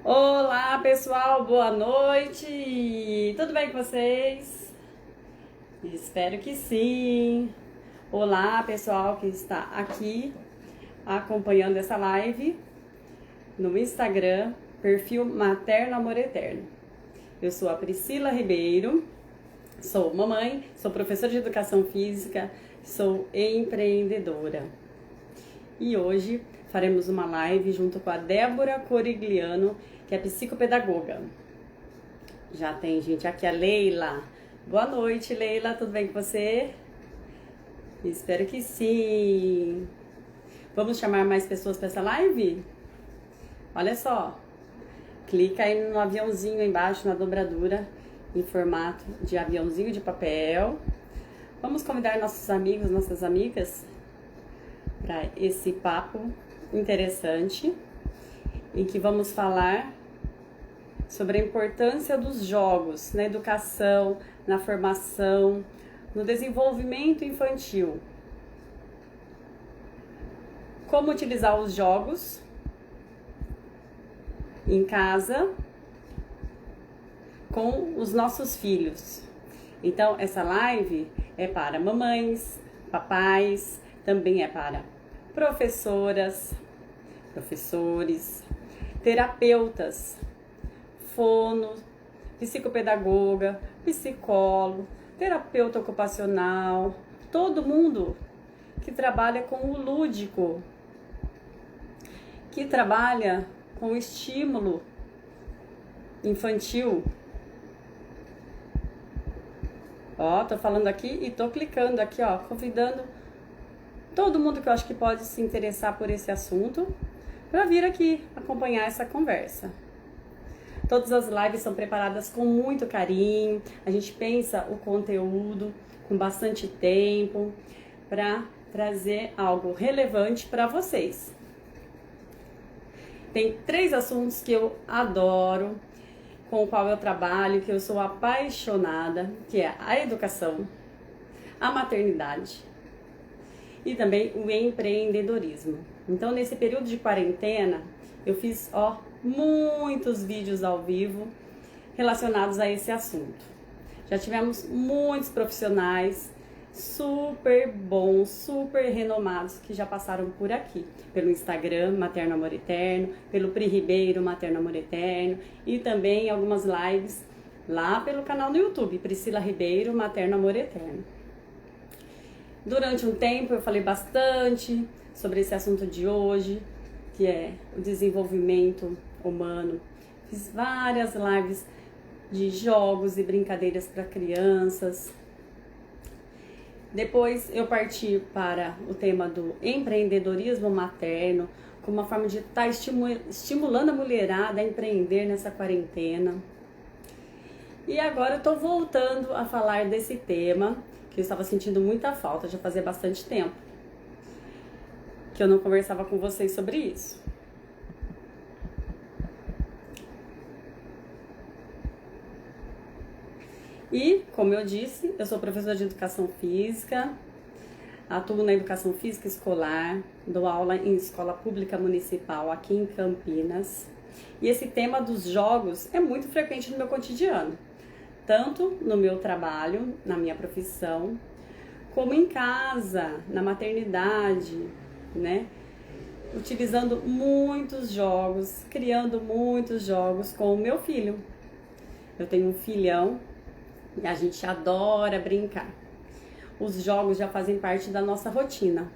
Olá pessoal, boa noite! Tudo bem com vocês? Espero que sim! Olá pessoal que está aqui acompanhando essa live no Instagram, perfil Materno Amor Eterno. Eu sou a Priscila Ribeiro, sou mamãe, sou professora de educação física, sou empreendedora. E hoje faremos uma live junto com a Débora Corigliano, que é psicopedagoga. Já tem gente aqui, a Leila. Boa noite, Leila, tudo bem com você? Espero que sim. Vamos chamar mais pessoas para essa live? Olha só, clica aí no aviãozinho aí embaixo, na dobradura, em formato de aviãozinho de papel. Vamos convidar nossos amigos, nossas amigas para esse papo interessante, em que vamos falar sobre a importância dos jogos na educação, na formação, no desenvolvimento infantil. Como utilizar os jogos em casa com os nossos filhos. Então, essa live é para mamães, papais, também é para professoras, professores, terapeutas, fono, psicopedagoga, psicólogo, terapeuta ocupacional, todo mundo que trabalha com o lúdico, que trabalha com o estímulo infantil. Ó, tô falando aqui e tô clicando aqui, ó, convidando todo mundo que eu acho que pode se interessar por esse assunto para vir aqui acompanhar essa conversa. Todas as lives são preparadas com muito carinho, a gente pensa o conteúdo com bastante tempo para trazer algo relevante para vocês. Tem 3 assuntos que eu adoro, com o qual eu trabalho, que eu sou apaixonada, que é a educação, a maternidade e também o empreendedorismo. Então, nesse período de quarentena, eu fiz muitos vídeos ao vivo relacionados a esse assunto. Já tivemos muitos profissionais super bons, super renomados que já passaram por aqui, pelo Instagram Materno Amor Eterno, pelo Pri Ribeiro Materno Amor Eterno e também algumas lives lá pelo canal no YouTube Priscila Ribeiro Materno Amor Eterno. Durante um tempo eu falei bastante sobre esse assunto de hoje, que é o desenvolvimento humano. Fiz várias lives de jogos e brincadeiras para crianças. Depois eu parti para o tema do empreendedorismo materno, como uma forma de estar estimulando a mulherada a empreender nessa quarentena. E agora eu estou voltando a falar desse tema, que eu estava sentindo muita falta, já fazia bastante tempo que eu não conversava com vocês sobre isso. E, como eu disse, eu sou professora de educação física, atuo na educação física escolar, dou aula em escola pública municipal aqui em Campinas. E esse tema dos jogos é muito frequente no meu cotidiano, tanto no meu trabalho, na minha profissão, como em casa, na maternidade, né? Utilizando muitos jogos, criando muitos jogos com o meu filho. Eu tenho um filhão e a gente adora brincar. Os jogos já fazem parte da nossa rotina.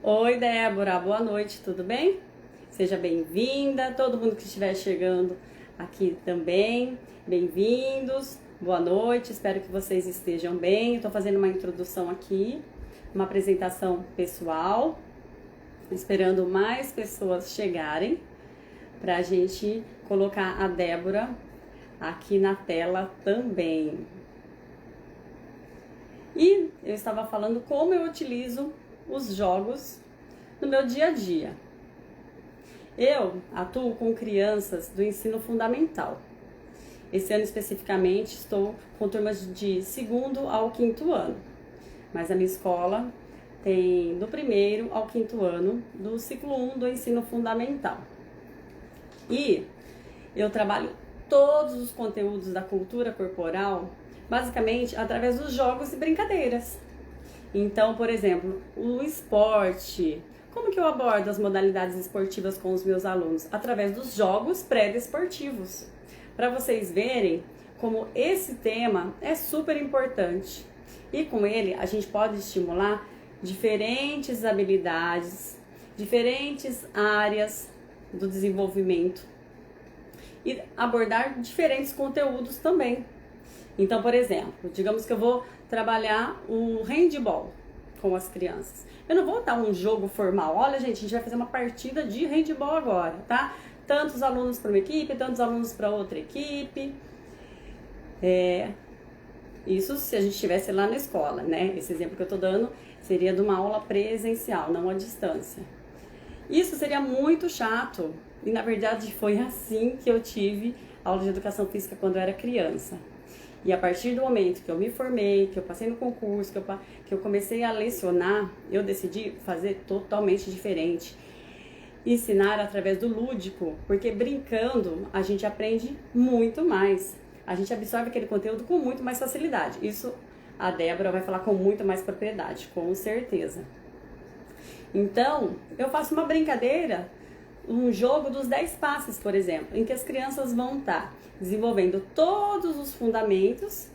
Oi, Débora, boa noite, tudo bem? Seja bem-vinda, todo mundo que estiver chegando aqui também, bem-vindos, boa noite, espero que vocês estejam bem. Estou fazendo uma introdução aqui, uma apresentação pessoal, esperando mais pessoas chegarem para a gente colocar a Débora aqui na tela também. E eu estava falando como eu utilizo os jogos no meu dia a dia. Eu atuo com crianças do ensino fundamental. Esse ano especificamente estou com turmas de 2º ao 5º ano, mas a minha escola tem do 1º ao 5º ano do ciclo 1 do ensino fundamental. E eu trabalho todos os conteúdos da cultura corporal, basicamente através dos jogos e brincadeiras. Então, por exemplo, o esporte. Como que eu abordo as modalidades esportivas com os meus alunos? Através dos jogos pré-desportivos. Para vocês verem como esse tema é super importante. E com ele a gente pode estimular diferentes habilidades, diferentes áreas do desenvolvimento e abordar diferentes conteúdos também. Então, por exemplo, digamos que eu vou trabalhar o handball com as crianças. Eu não vou dar um jogo formal. Olha, gente, a gente vai fazer uma partida de handball agora, tá? Tantos alunos para uma equipe, tantos alunos para outra equipe. Isso se a gente estivesse lá na escola, né? Esse exemplo que eu tô dando seria de uma aula presencial, não à distância. Isso seria muito chato. E na verdade foi assim que eu tive aula de educação física quando eu era criança. E a partir do momento que eu me formei, que eu passei no concurso, que eu comecei a lecionar, eu decidi fazer totalmente diferente. Ensinar através do lúdico, porque brincando a gente aprende muito mais. A gente absorve aquele conteúdo com muito mais facilidade. Isso a Débora vai falar com muito mais propriedade, com certeza. Então, eu faço uma brincadeira, um jogo dos 10 passes, por exemplo, em que as crianças vão estar desenvolvendo todos os fundamentos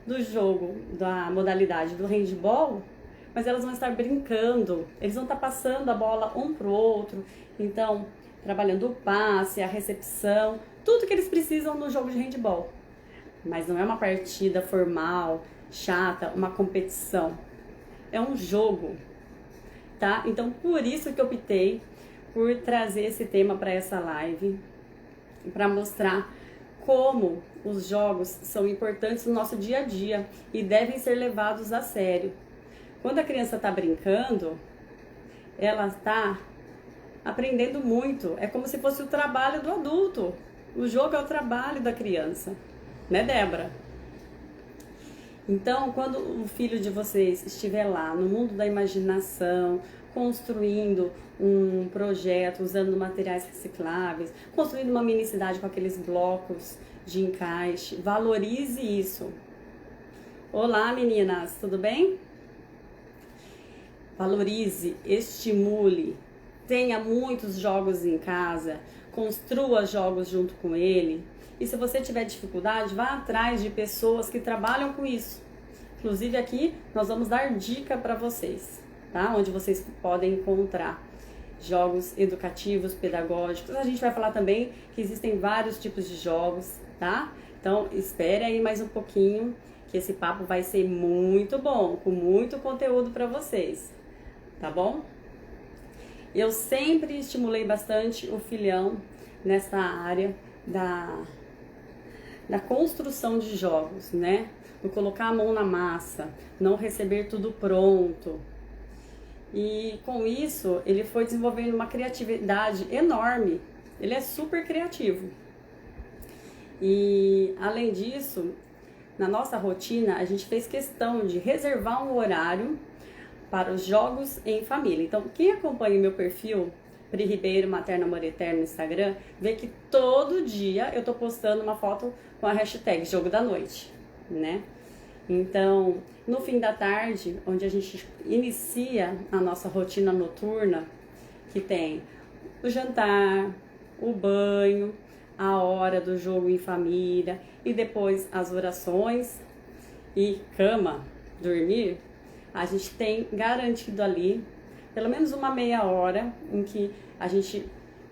do jogo, da modalidade do handball, mas elas vão estar brincando, eles vão estar passando a bola um para o outro, então, trabalhando o passe, a recepção, tudo que eles precisam no jogo de handball. Mas não é uma partida formal, chata, uma competição. É um jogo, tá? Então, por isso que eu optei por trazer esse tema para essa live, para mostrar como os jogos são importantes no nosso dia a dia e devem ser levados a sério. Quando a criança está brincando, ela está aprendendo muito. É como se fosse o trabalho do adulto. O jogo é o trabalho da criança, né, Débora? Então, quando o filho de vocês estiver lá no mundo da imaginação, construindo um projeto usando materiais recicláveis, construindo uma mini cidade com aqueles blocos de encaixe, valorize isso. Olá, meninas, tudo bem? Valorize, estimule, tenha muitos jogos em casa, construa jogos junto com ele. E se você tiver dificuldade, vá atrás de pessoas que trabalham com isso. Inclusive aqui nós vamos dar dica para vocês, tá? Onde vocês podem encontrar jogos educativos, pedagógicos. A gente vai falar também que existem vários tipos de jogos, tá? Então espere aí mais um pouquinho, que esse papo vai ser muito bom, com muito conteúdo para vocês, tá bom? Eu sempre estimulei bastante o filhão nessa área da construção de jogos, né? Do colocar a mão na massa, não receber tudo pronto. E com isso, ele foi desenvolvendo uma criatividade enorme. Ele é super criativo. E além disso, na nossa rotina, a gente fez questão de reservar um horário para os jogos em família. Então, quem acompanha o meu perfil, Pri Ribeiro, Materno Amor Eterno no Instagram, vê que todo dia eu tô postando uma foto com a hashtag Jogo da Noite, né? Então, no fim da tarde, onde a gente inicia a nossa rotina noturna, que tem o jantar, o banho, a hora do jogo em família e depois as orações e cama, dormir, a gente tem garantido ali pelo menos uma meia hora em que a gente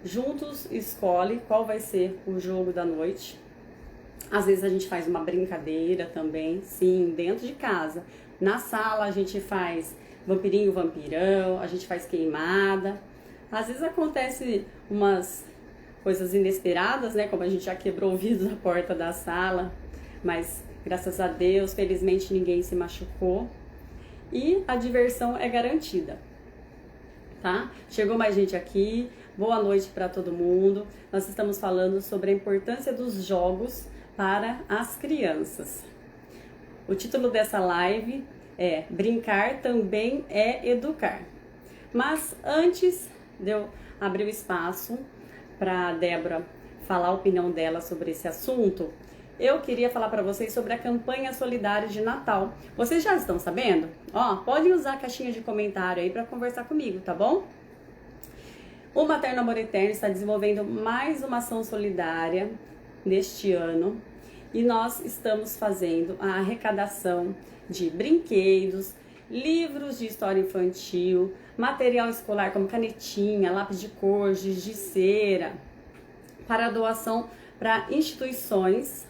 juntos escolhe qual vai ser o jogo da noite. Às vezes a gente faz uma brincadeira também, sim, dentro de casa. Na sala a gente faz vampirinho, vampirão, a gente faz queimada. Às vezes acontece umas coisas inesperadas, né? Como a gente já quebrou o vidro da porta da sala, mas graças a Deus, felizmente ninguém se machucou. E a diversão é garantida, tá? Chegou mais gente aqui, boa noite para todo mundo. Nós estamos falando sobre a importância dos jogos para as crianças. O título dessa live é Brincar também é educar. Mas antes de eu abrir o espaço para a Débora falar a opinião dela sobre esse assunto, eu queria falar para vocês sobre a campanha solidária de Natal. Vocês já estão sabendo? Ó, podem usar a caixinha de comentário aí para conversar comigo, tá bom? O Materno Amor Eterno está desenvolvendo mais uma ação solidária neste ano e nós estamos fazendo a arrecadação de brinquedos, livros de história infantil, material escolar como canetinha, lápis de cor, giz de cera, para doação para instituições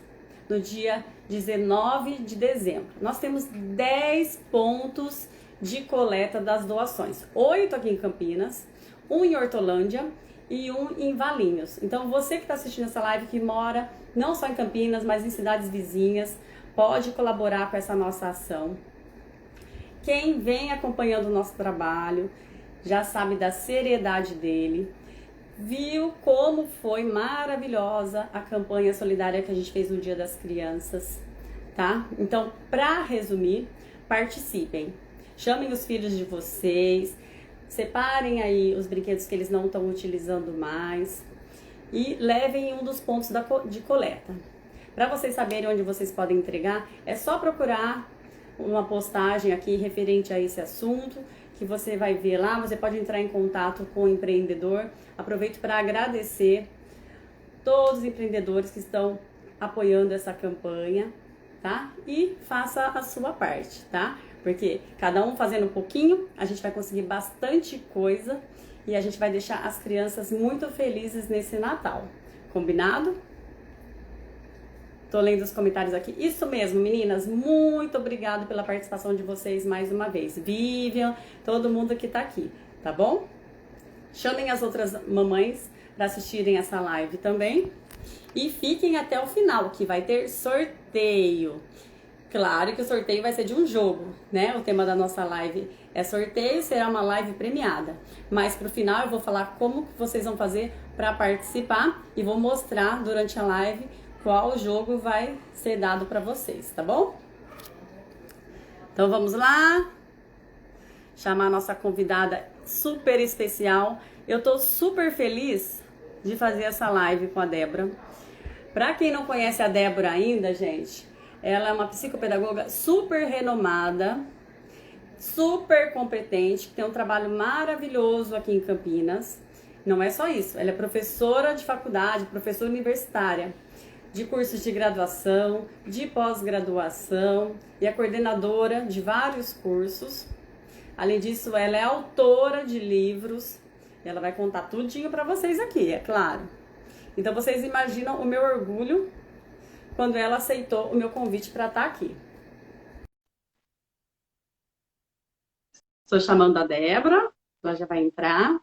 no dia 19 de dezembro. Nós temos 10 pontos de coleta das doações, 8 aqui em Campinas, um em Hortolândia e um em Valinhos. Então você que está assistindo essa live, que mora não só em Campinas, mas em cidades vizinhas, pode colaborar com essa nossa ação. Quem vem acompanhando o nosso trabalho já sabe da seriedade dele, viu como foi maravilhosa a campanha solidária que a gente fez no Dia das Crianças, tá? Então, para resumir, participem, chamem os filhos de vocês, separem aí os brinquedos que eles não estão utilizando mais e levem um dos pontos de coleta. Para vocês saberem onde vocês podem entregar, é só procurar uma postagem aqui referente a esse assunto, que você vai ver lá. Você pode entrar em contato com o empreendedor. Aproveito para agradecer todos os empreendedores que estão apoiando essa campanha, tá? E faça a sua parte, tá? Porque cada um fazendo um pouquinho, a gente vai conseguir bastante coisa e a gente vai deixar as crianças muito felizes nesse Natal. Combinado? Tô lendo os comentários aqui. Isso mesmo, meninas. Muito obrigado pela participação de vocês mais uma vez. Vivian, todo mundo que tá aqui, tá bom? Chamem as outras mamães para assistirem essa live também. E fiquem até o final, que vai ter sorteio. Claro que o sorteio vai ser de um jogo, né? O tema da nossa live é sorteio, será uma live premiada. Mas pro final eu vou falar como vocês vão fazer para participar e vou mostrar durante a live qual jogo vai ser dado para vocês, tá bom? Então vamos lá. Chamar a nossa convidada super especial. Eu tô super feliz de fazer essa live com a Débora. Para quem não conhece a Débora ainda, gente, ela é uma psicopedagoga super renomada, super competente, que tem um trabalho maravilhoso aqui em Campinas. Não é só isso, ela é professora de faculdade, professora universitária, de cursos de graduação, de pós-graduação e é coordenadora de vários cursos. Além disso, ela é autora de livros. E ela vai contar tudinho para vocês aqui, é claro. Então vocês imaginam o meu orgulho quando ela aceitou o meu convite para estar aqui. Estou chamando a Débora, ela já vai entrar.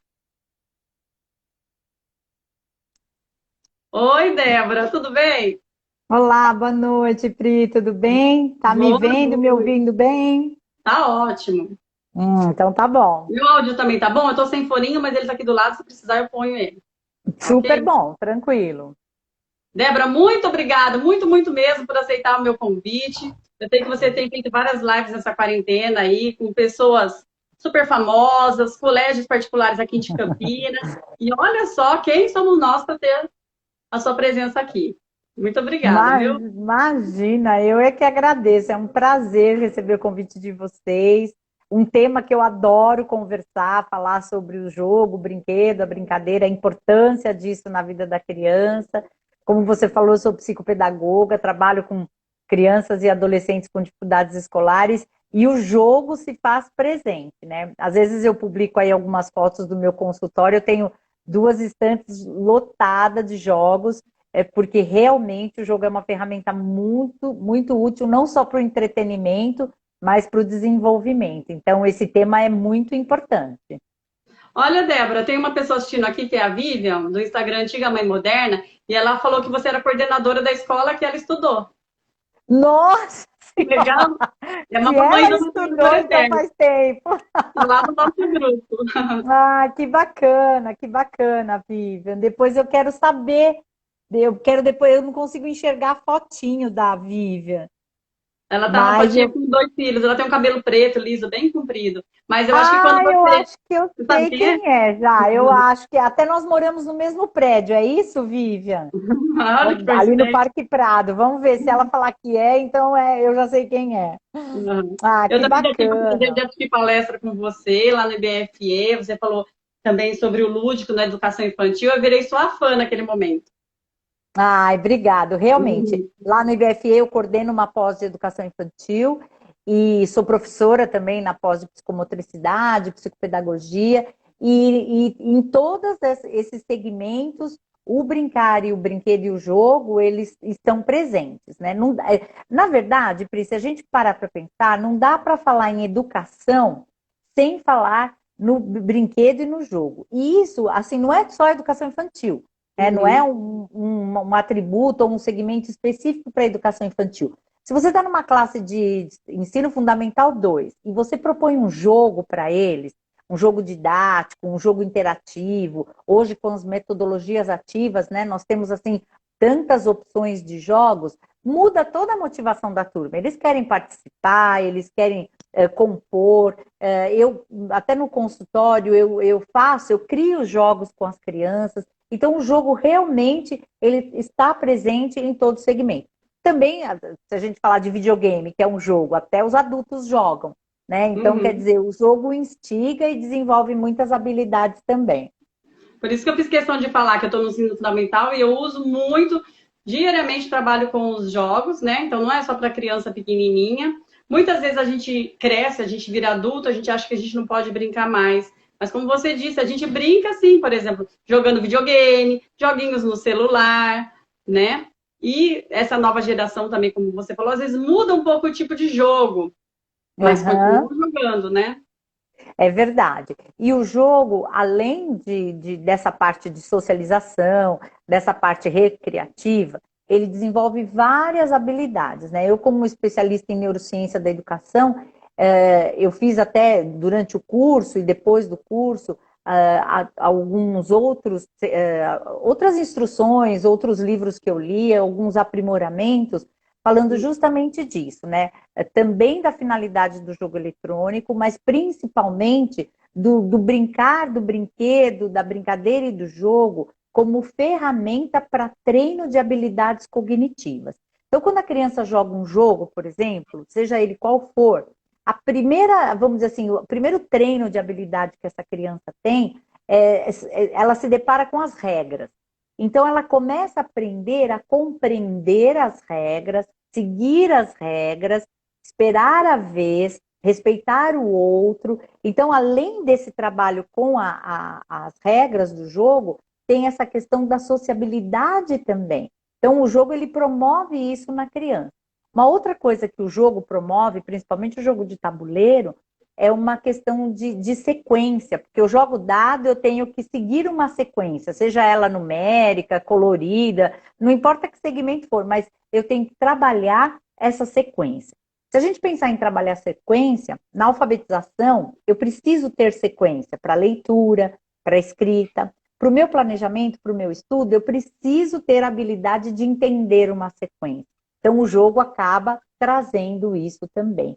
Oi, Débora, tudo bem? Olá, boa noite, Pri, tudo bem? Tá me Boa vendo, me noite. ouvindo bem? Tá ótimo. Então tá bom. Meu áudio também tá bom? Eu tô sem foninho, mas ele tá aqui do lado, se precisar eu ponho ele. Tá Super ok? bom, tranquilo. Débora, muito obrigada, muito, muito mesmo por aceitar o meu convite. Eu sei que você tem feito várias lives nessa quarentena aí, com pessoas super famosas, colégios particulares aqui de Campinas. E olha só quem somos nós para ter a sua presença aqui. Muito obrigada, viu? Imagina, eu é que agradeço. É um prazer receber o convite de vocês. Um tema que eu adoro conversar, falar sobre o jogo, o brinquedo, a brincadeira, a importância disso na vida da criança. Como você falou, eu sou psicopedagoga, trabalho com crianças e adolescentes com dificuldades escolares e o jogo se faz presente, né? Às vezes eu publico aí algumas fotos do meu consultório, eu tenho duas estantes lotadas de jogos, porque realmente o jogo é uma ferramenta muito, muito útil, não só para o entretenimento, mas para o desenvolvimento. Então, esse tema é muito importante. Olha, Débora, tem uma pessoa assistindo aqui que é a Vivian, do Instagram Antiga Mãe Moderna, e ela falou que você era coordenadora da escola que ela estudou. Nossa Senhora! Legal? É uma Se mamãe ela do Amor estudou, então Eterno, faz tempo. lá do nosso grupo. Ah, que bacana, Vivian. Depois eu quero saber. Eu quero depois, eu não consigo enxergar a fotinho da Vivian. Ela tá na Mas fotinha eu com 2 filhos. Ela tem um cabelo preto, liso, bem comprido. Mas eu acho que quando Ah, eu você. acho que eu Você sabe sei quem é? quem é já. Eu acho que até nós moramos no mesmo prédio, é isso, Vivian? Olha que Ali no coincidência. Parque Prado. Vamos ver se ela falar que é, então eu já sei quem é. Uhum. Ah, Eu que também já tive o prazer bacana. de assistir palestra com você lá no IBFE. Você falou também sobre o lúdico na educação infantil. Eu virei sua fã naquele momento. Ai, obrigado. Realmente, Uhum. lá no IBFE eu coordeno uma pós de educação infantil e sou professora também na pós de psicomotricidade, psicopedagogia, e em todos esses segmentos, o brincar e o brinquedo e o jogo, eles estão presentes, né? Não, na verdade, Pri, se a gente parar para pensar, não dá para falar em educação sem falar no brinquedo e no jogo. E isso, assim, não é só educação infantil. Não é Uhum. um atributo ou um segmento específico para a educação infantil. Se você está numa classe de ensino fundamental 2 e você propõe um jogo para eles, um jogo didático, um jogo interativo, hoje com as metodologias ativas, né, nós temos assim tantas opções de jogos, muda toda a motivação da turma. Eles querem participar, eles querem compor. Eu até no consultório eu crio jogos com as crianças. Então, o jogo realmente ele está presente em todo segmento. Também, se a gente falar de videogame, que é um jogo, até os adultos jogam, né? Então, quer Uhum. dizer, o jogo instiga e desenvolve muitas habilidades também. Por isso que eu fiz questão de falar que eu estou no ensino fundamental e eu uso muito, diariamente trabalho com os jogos, né? Então não é só para criança pequenininha. Muitas vezes a gente cresce, a gente vira adulto, a gente acha que a gente não pode brincar mais. Mas como você disse, a gente brinca sim, por exemplo, jogando videogame, joguinhos no celular, né? E essa nova geração também, como você falou, às vezes muda um pouco o tipo de jogo, mas Uhum. continua jogando, né? É verdade. E o jogo, além dessa parte de socialização, dessa parte recreativa, ele desenvolve várias habilidades, né? Eu, como especialista em neurociência da educação, eu fiz até durante o curso e depois do curso alguns outras instruções, outros livros que eu li, alguns aprimoramentos, falando justamente disso, né? Também da finalidade do jogo eletrônico, mas principalmente do brincar, do brinquedo, da brincadeira e do jogo como ferramenta para treino de habilidades cognitivas. Então, quando a criança joga um jogo, por exemplo, seja ele qual for, a primeira, vamos dizer assim, o primeiro treino de habilidade que essa criança tem, ela se depara com as regras. Então, ela começa a aprender a compreender as regras, seguir as regras, esperar a vez, respeitar o outro. Então, além desse trabalho com as regras do jogo, tem essa questão da sociabilidade também. Então, o jogo ele promove isso na criança. Uma outra coisa que o jogo promove, principalmente o jogo de tabuleiro, é uma questão de sequência, porque eu jogo dado, eu tenho que seguir uma sequência, seja ela numérica, colorida, não importa que segmento for, mas eu tenho que trabalhar essa sequência. Se a gente pensar em trabalhar sequência, na alfabetização, eu preciso ter sequência para leitura, para escrita. Para o meu planejamento, para o meu estudo, eu preciso ter a habilidade de entender uma sequência. Então, o jogo acaba trazendo isso também.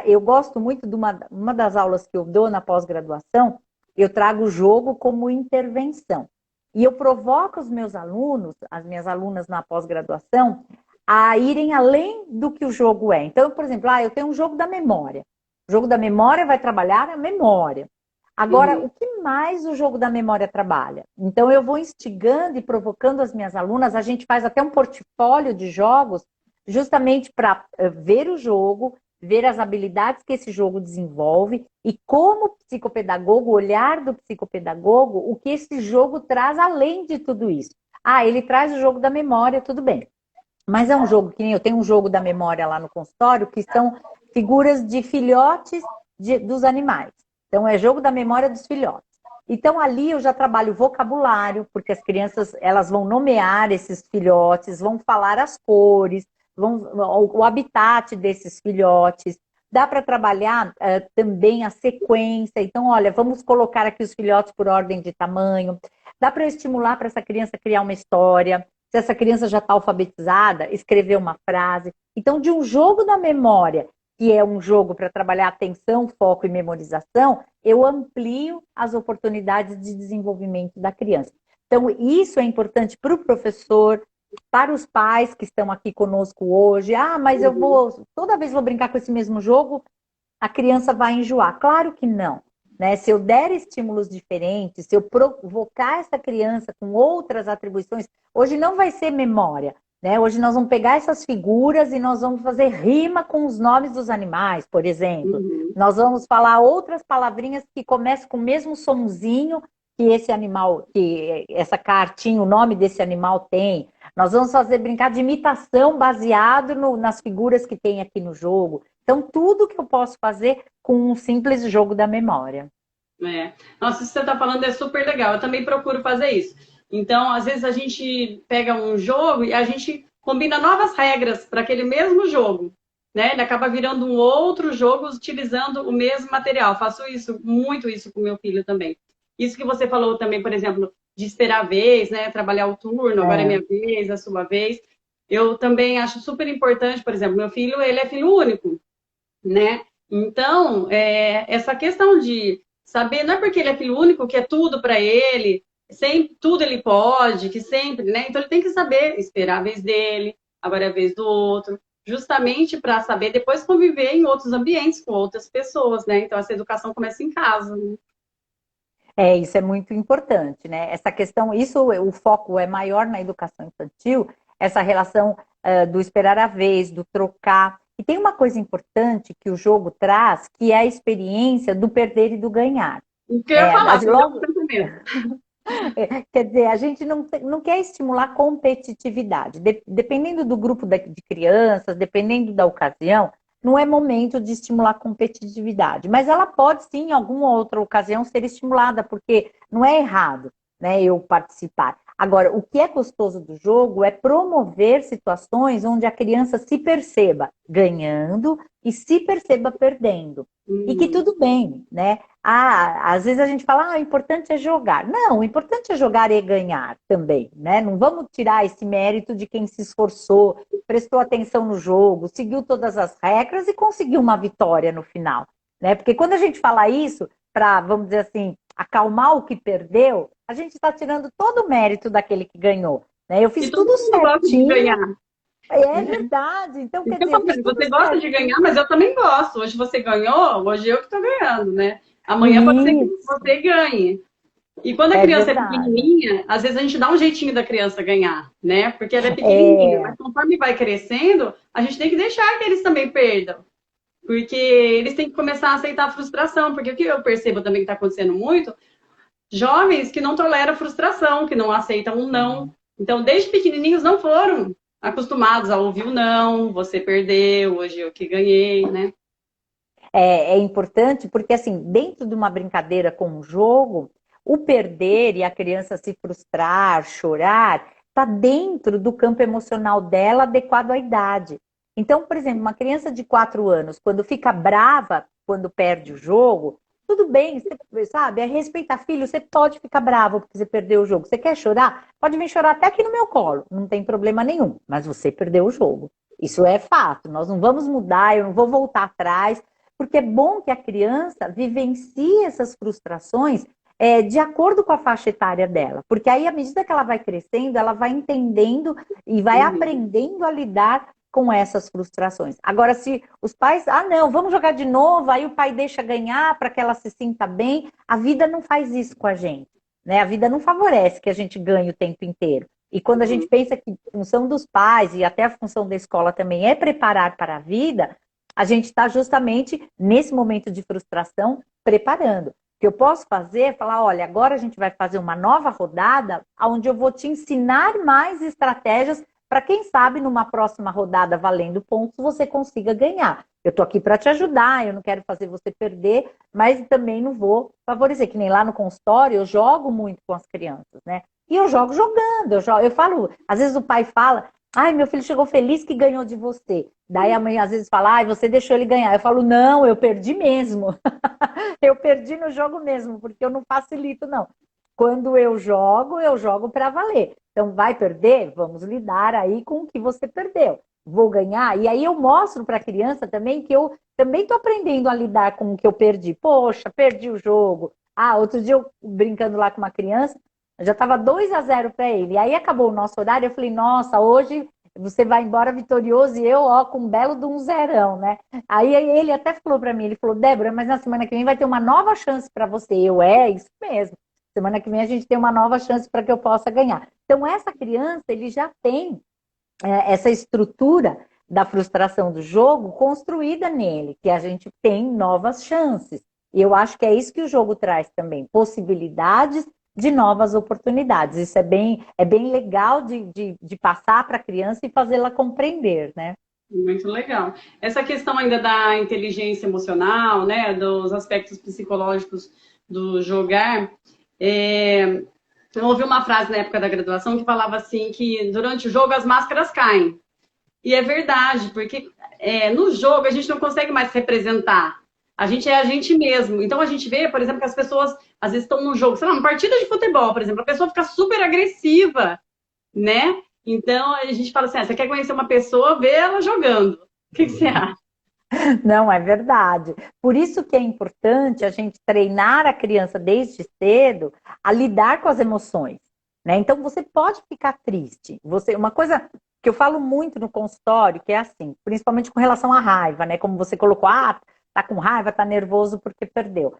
Eu gosto muito de uma das aulas que eu dou na pós-graduação, eu trago o jogo como intervenção. E eu provoco os meus alunos, as minhas alunas na pós-graduação, a irem além do que o jogo é. Então, por exemplo, eu tenho um jogo da memória. O jogo da memória vai trabalhar a memória. Agora, Uhum. o que mais o jogo da memória trabalha? Então, eu vou instigando e provocando as minhas alunas, a gente faz até um portfólio de jogos, justamente para ver o jogo, ver as habilidades que esse jogo desenvolve e como psicopedagogo, o olhar do psicopedagogo, o que esse jogo traz além de tudo isso. Ele traz o jogo da memória, tudo bem. Mas é um jogo que nem eu tenho um jogo da memória lá no consultório, que são figuras de filhotes dos animais. Então, é jogo da memória dos filhotes. Então, ali eu já trabalho vocabulário, porque as crianças elas vão nomear esses filhotes, vão falar as cores, o habitat desses filhotes. Dá para trabalhar também a sequência. Então, olha, vamos colocar aqui os filhotes por ordem de tamanho. Dá para estimular para essa criança criar uma história. se essa criança já está alfabetizada, escrever uma frase. Então, de um jogo da memória, que é um jogo para trabalhar atenção, foco e memorização, eu amplio as oportunidades de desenvolvimento da criança. Então, isso é importante para o professor, para os pais que estão aqui conosco hoje. Ah, mas eu vou, toda vez vou brincar com esse mesmo jogo, a criança vai enjoar. Claro que não. Né? Se eu der estímulos diferentes, se eu provocar essa criança com outras atribuições, hoje não vai ser memória. Né? Hoje nós vamos pegar essas figuras e nós vamos fazer rima com os nomes dos animais, por exemplo. Nós vamos falar outras palavrinhas que começam com o mesmo sonzinho que esse animal, que essa cartinha, o nome desse animal tem. Nós vamos fazer brincar de imitação baseado nas figuras que tem aqui no jogo. Então, tudo que eu posso fazer com um simples jogo da memória. Nossa, isso que você está falando é super legal. Eu também procuro fazer isso. Então, às vezes a gente pega um jogo e a gente combina novas regras para aquele mesmo jogo. Né? Ele acaba virando um outro jogo utilizando o mesmo material. Faço isso, muito isso com meu filho também. Isso que você falou também, por exemplo, de esperar a vez, né? Trabalhar o turno, agora é minha vez, a sua vez. Eu também acho super importante, por exemplo, meu filho, ele é filho único, né? Então, essa questão de saber, não é porque ele é filho único que é tudo para ele, sempre, tudo ele pode, que sempre, né? Então, ele tem que saber esperar a vez dele, agora é a vez do outro, justamente para saber depois conviver em outros ambientes com outras pessoas, né? Então, essa educação começa em casa, né? Isso é muito importante, né? Essa questão, o foco é maior na educação infantil, essa relação do esperar a vez, do trocar. E tem uma coisa importante que o jogo traz, que é a experiência do perder e do ganhar. O que eu ia falar, logo... Quer dizer, a gente não quer estimular competitividade. Dependendo do grupo de crianças, dependendo da ocasião, não é momento de estimular competitividade. Mas ela pode, sim, em alguma outra ocasião, ser estimulada, porque não é errado, né, eu participar. Agora, o que é gostoso do jogo é promover situações onde a criança se perceba ganhando e se perceba perdendo. E que tudo bem, né? Às vezes a gente fala, o importante é jogar. Não, o importante é jogar e ganhar também, né? Não vamos tirar esse mérito de quem se esforçou, prestou atenção no jogo, seguiu todas as regras e conseguiu uma vitória no final, né? Porque quando a gente fala isso, para, vamos dizer assim, acalmar o que perdeu, a gente está tirando todo o mérito daquele que ganhou. Né? Eu fiz tudo certinho. De ganhar. É verdade. Então, quer dizer, você gosta de ganhar, mas eu também gosto. Hoje você ganhou, hoje eu que estou ganhando, né? Amanhã pode ser que você ganhe. E quando a criança é pequenininha, às vezes a gente dá um jeitinho da criança ganhar, né? Porque ela é pequenininha. Mas conforme vai crescendo, a gente tem que deixar que eles também perdam. Porque eles têm que começar a aceitar a frustração. Porque o que eu percebo também que está acontecendo muito, jovens que não toleram frustração, que não aceitam um não. Então, desde pequenininhos não foram acostumados a ouvir o não, você perdeu, hoje eu que ganhei, né? É importante porque, assim, dentro de uma brincadeira com um jogo, o perder e a criança se frustrar, chorar, está dentro do campo emocional dela adequado à idade. Então, por exemplo, uma criança de 4 anos, quando fica brava, quando perde o jogo, tudo bem, você sabe, é respeitar. Filho, você pode ficar bravo porque você perdeu o jogo. Você quer chorar? Pode vir chorar até aqui no meu colo, não tem problema nenhum. Mas você perdeu o jogo. Isso é fato. Nós não vamos mudar, eu não vou voltar atrás, porque é bom que a criança vivencie essas frustrações de acordo com a faixa etária dela. Porque aí, à medida que ela vai crescendo, ela vai entendendo e vai aprendendo a lidar com essas frustrações. Agora, se os pais, não, vamos jogar de novo, aí o pai deixa ganhar para que ela se sinta bem, a vida não faz isso com a gente, né? A vida não favorece que a gente ganhe o tempo inteiro. E quando a gente pensa que a função dos pais e até a função da escola também é preparar para a vida, a gente está justamente nesse momento de frustração preparando. O que eu posso fazer é falar, olha, agora a gente vai fazer uma nova rodada onde eu vou te ensinar mais estratégias para quem sabe numa próxima rodada valendo pontos você consiga ganhar. Eu estou aqui para te ajudar, eu não quero fazer você perder, mas também não vou favorecer. Que nem lá no consultório, eu jogo muito com as crianças, né? E eu jogo jogando, eu falo, às vezes o pai fala, meu filho chegou feliz que ganhou de você. Daí a mãe às vezes fala, você deixou ele ganhar. Eu falo, não, eu perdi mesmo. Eu perdi no jogo mesmo, porque eu não facilito, não. Quando eu jogo para valer. Então, vai perder? Vamos lidar aí com o que você perdeu. Vou ganhar? E aí eu mostro para a criança também que eu também estou aprendendo a lidar com o que eu perdi. Poxa, perdi o jogo. Ah, outro dia eu brincando lá com uma criança, já estava 2-0 para ele. E aí acabou o nosso horário, eu falei, nossa, hoje você vai embora vitorioso e eu, ó, com um belo de um zerão, né? Aí ele até falou para mim, ele falou, Débora, mas na semana que vem vai ter uma nova chance para você. Eu, isso mesmo. Semana que vem a gente tem uma nova chance para que eu possa ganhar. Então, essa criança, ele já tem essa estrutura da frustração do jogo construída nele, que a gente tem novas chances. E eu acho que é isso que o jogo traz também, possibilidades de novas oportunidades. Isso é bem legal de passar para a criança e fazê-la compreender, né? Muito legal. Essa questão ainda da inteligência emocional, né, dos aspectos psicológicos do jogar, eu ouvi uma frase na época da graduação que falava assim que durante o jogo as máscaras caem. E é verdade, porque no jogo a gente não consegue mais se representar. A gente é a gente mesmo. Então a gente vê, por exemplo, que as pessoas às vezes estão num jogo, sei lá, uma partida de futebol, por exemplo, a pessoa fica super agressiva, né? Então a gente fala assim, você quer conhecer uma pessoa, vê ela jogando. O que você acha? Não, é verdade. Por isso que é importante a gente treinar a criança desde cedo a lidar com as emoções, né? Então você pode ficar triste. Uma coisa que eu falo muito no consultório, que é assim, principalmente com relação à raiva, né? Como você colocou, tá com raiva, tá nervoso porque perdeu.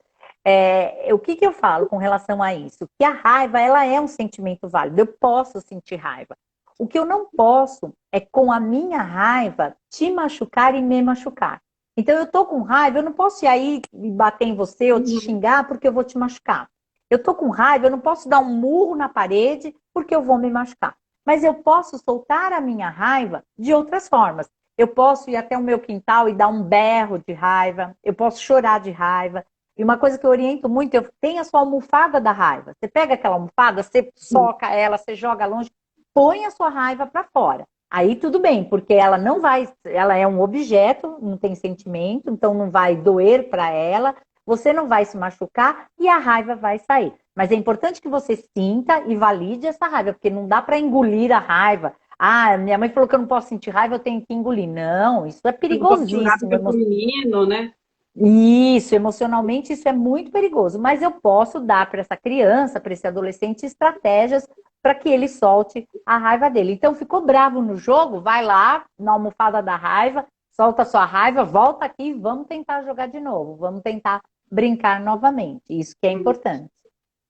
O que eu falo com relação a isso? Que a raiva, ela é um sentimento válido. Eu posso sentir raiva. O que eu não posso é, com a minha raiva, te machucar e me machucar. Então, eu tô com raiva, eu não posso ir aí e bater em você ou te xingar porque eu vou te machucar. Eu tô com raiva, eu não posso dar um murro na parede porque eu vou me machucar. Mas eu posso soltar a minha raiva de outras formas. Eu posso ir até o meu quintal e dar um berro de raiva. Eu posso chorar de raiva. E uma coisa que eu oriento muito, eu tenho a sua almofada da raiva. Você pega aquela almofada, você soca ela, você joga longe, põe a sua raiva para fora. Aí tudo bem, porque ela não vai, ela é um objeto, não tem sentimento, então não vai doer para ela, você não vai se machucar e a raiva vai sair. Mas é importante que você sinta e valide essa raiva, porque não dá para engolir a raiva. Ah, minha mãe falou que eu não posso sentir raiva, eu tenho que engolir. Não, isso é Eu não posso chorar porque perigosíssimo. eu sou menino, né? Isso, emocionalmente isso é muito perigoso, mas eu posso dar para essa criança, para esse adolescente, estratégias para que ele solte a raiva dele. Então, ficou bravo no jogo? Vai lá na almofada da raiva, solta a sua raiva, volta aqui e vamos tentar jogar de novo, vamos tentar brincar novamente. Isso que é importante.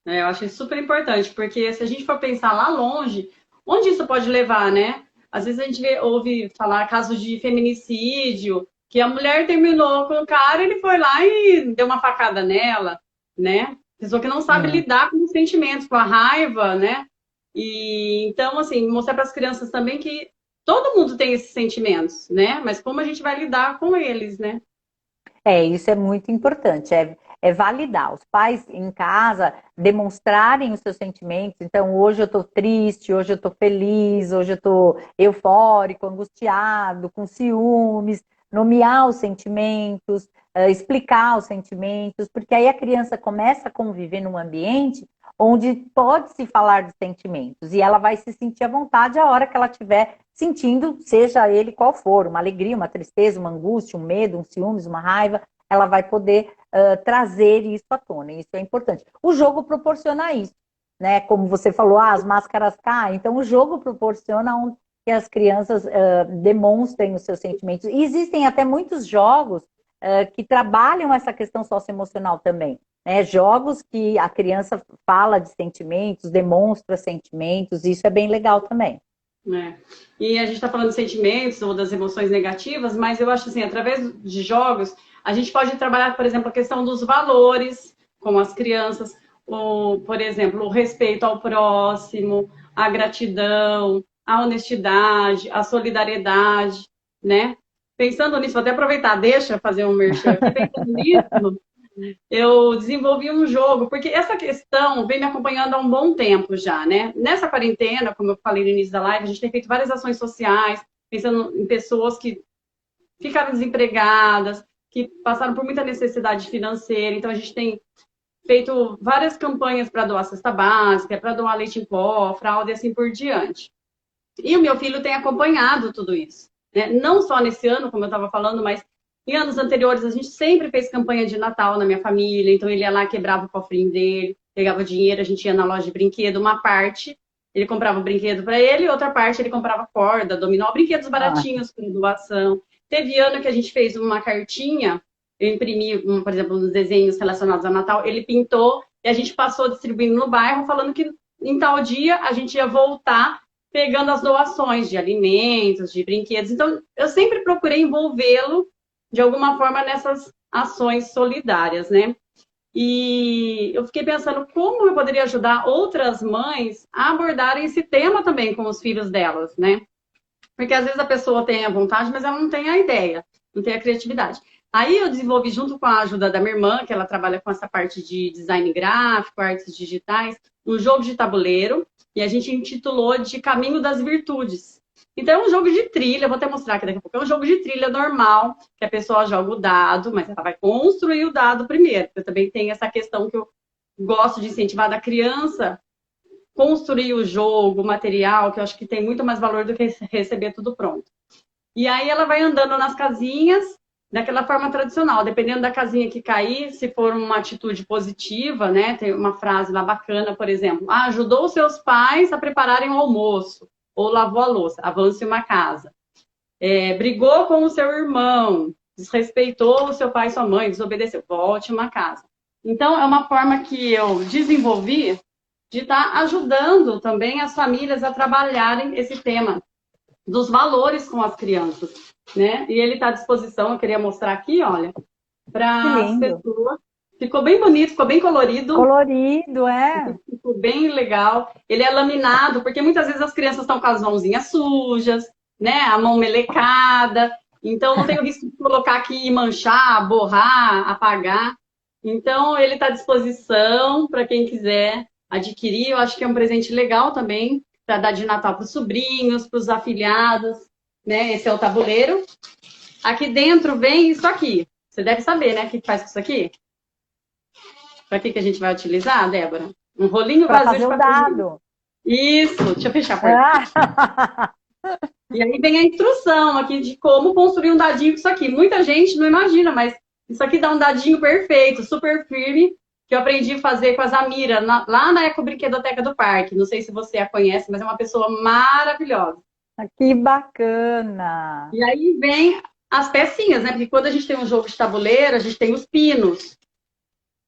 Eu acho isso super importante, porque se a gente for pensar lá longe, onde isso pode levar, né? Às vezes a gente ouve falar casos de feminicídio, que a mulher terminou com o cara, ele foi lá e deu uma facada nela, né? Pessoa que não sabe É. lidar com os sentimentos, com a raiva, né? E então, assim, mostrar para as crianças também que todo mundo tem esses sentimentos, né? Mas como a gente vai lidar com eles, né? Isso é muito importante, é validar. Os pais em casa demonstrarem os seus sentimentos. Então, hoje eu estou triste, hoje eu estou feliz, hoje eu estou eufórico, angustiado, com ciúmes, nomear os sentimentos, explicar os sentimentos, porque aí a criança começa a conviver num ambiente onde pode se falar de sentimentos e ela vai se sentir à vontade a hora que ela estiver sentindo, seja ele qual for, uma alegria, uma tristeza, uma angústia, um medo, um ciúmes, uma raiva, ela vai poder trazer isso à tona. Isso é importante. O jogo proporciona isso, né? Como você falou, as máscaras caem. Então, o jogo proporciona que as crianças demonstrem os seus sentimentos. E existem até muitos jogos que trabalham essa questão socioemocional também. Né? Jogos que a criança fala de sentimentos, demonstra sentimentos, isso é bem legal também. É. E a gente está falando de sentimentos ou das emoções negativas, mas eu acho assim, através de jogos, a gente pode trabalhar, por exemplo, a questão dos valores com as crianças, por exemplo, o respeito ao próximo, a gratidão, a honestidade, a solidariedade, né? Pensando nisso, vou até aproveitar, deixa eu fazer um merchan aqui, pensando nisso, eu desenvolvi um jogo, porque essa questão vem me acompanhando há um bom tempo já, né? Nessa quarentena, como eu falei no início da live, a gente tem feito várias ações sociais, pensando em pessoas que ficaram desempregadas, que passaram por muita necessidade financeira. Então, a gente tem feito várias campanhas para doar cesta básica, para doar leite em pó, fralda e assim por diante. E o meu filho tem acompanhado tudo isso, né? Não só nesse ano, como eu estava falando, mas em anos anteriores a gente sempre fez campanha de Natal na minha família, então ele ia lá, quebrava o cofrinho dele, pegava dinheiro, a gente ia na loja de brinquedo, uma parte ele comprava o brinquedo para ele, outra parte ele comprava corda, dominó, brinquedos Ah, baratinhos para doação. Teve ano que a gente fez uma cartinha, eu imprimi, por exemplo, uns desenhos relacionados ao Natal, ele pintou e a gente passou distribuindo no bairro, falando que em tal dia a gente ia voltar pegando as doações de alimentos, de brinquedos. Então, eu sempre procurei envolvê-lo de alguma forma nessas ações solidárias, né? E eu fiquei pensando como eu poderia ajudar outras mães a abordarem esse tema também com os filhos delas, né? Porque às vezes a pessoa tem a vontade, mas ela não tem a ideia, não tem a criatividade. Aí eu desenvolvi, junto com a ajuda da minha irmã, que ela trabalha com essa parte de design gráfico, artes digitais, um jogo de tabuleiro, e a gente intitulou de Caminho das Virtudes. Então é um jogo de trilha, vou até mostrar aqui daqui a pouco, é um jogo de trilha normal, que a pessoa joga o dado, mas ela vai construir o dado primeiro, porque eu também tenho essa questão que eu gosto de incentivar da criança construir o jogo, o material, que eu acho que tem muito mais valor do que receber tudo pronto. E aí ela vai andando nas casinhas daquela forma tradicional, dependendo da casinha que cair, se for uma atitude positiva, né? Tem uma frase lá bacana, por exemplo, ajudou seus pais a prepararem o almoço, ou lavou a louça, avance uma casa. Brigou com o seu irmão, desrespeitou o seu pai e sua mãe, desobedeceu, volte uma casa. Então, é uma forma que eu desenvolvi de estar ajudando também as famílias a trabalharem esse tema dos valores com as crianças, né? E ele está à disposição, eu queria mostrar aqui, olha, que para as lindo. pessoas. Ficou bem bonito, ficou bem colorido, Colorido, é. ficou bem legal. Ele é laminado, porque muitas vezes as crianças estão com as mãozinhas sujas, né? A mão melecada. Então não tem o risco de colocar aqui e manchar, borrar, apagar. Então ele está à disposição para quem quiser adquirir. Eu acho que é um presente legal também para dar de Natal para os sobrinhos, para os afilhados, né? Esse é o tabuleiro. Aqui dentro vem isso aqui. Você deve saber, né? O que faz com isso aqui? Para que a gente vai utilizar, Débora? Um rolinho Para vazio de fazer o papel higiênico. dado. Isso, deixa eu fechar a porta. Ah, E aí vem a instrução aqui de como construir um dadinho com isso aqui. Muita gente não imagina, mas isso aqui dá um dadinho perfeito, super firme, que eu aprendi a fazer com a Zamira, lá na Ecobrinquedoteca do Parque. Não sei se você a conhece, mas é uma pessoa maravilhosa. que bacana. E aí vem as pecinhas, né? Porque quando a gente tem um jogo de tabuleiro, a gente tem os pinos.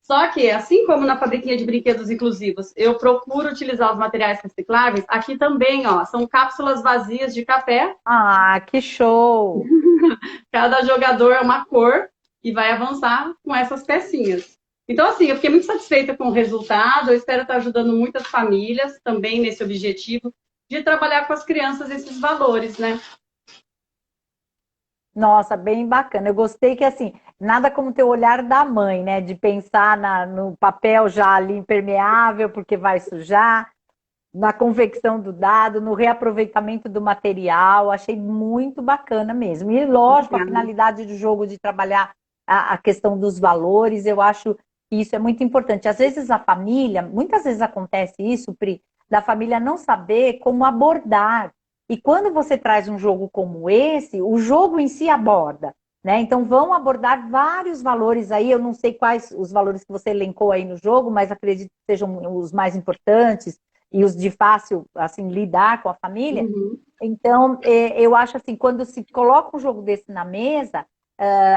Só que, assim como na fabriquinha de brinquedos inclusivos, eu procuro utilizar os materiais recicláveis, aqui também, ó, são cápsulas vazias de café. Ah, que show. Cada jogador é uma cor e vai avançar com essas pecinhas. Então, assim, eu fiquei muito satisfeita com o resultado. Eu espero estar ajudando muitas famílias também nesse objetivo de trabalhar com as crianças esses valores, né? Nossa, bem bacana. Eu gostei que, assim, nada como ter o olhar da mãe, né? De pensar no papel já ali impermeável, porque vai sujar, na confecção do dado, no reaproveitamento do material. Achei muito bacana mesmo. E, lógico, a finalidade do jogo de trabalhar a questão dos valores, eu acho que isso é muito importante. Às vezes a família, muitas vezes acontece isso, Pri, da família não saber como abordar. E quando você traz um jogo como esse, o jogo em si aborda, né? Então vão abordar vários valores aí, eu não sei quais os valores que você elencou aí no jogo, mas acredito que sejam os mais importantes e os de fácil, assim, lidar com a família. Uhum. Então, eu acho assim, quando se coloca um jogo desse na mesa,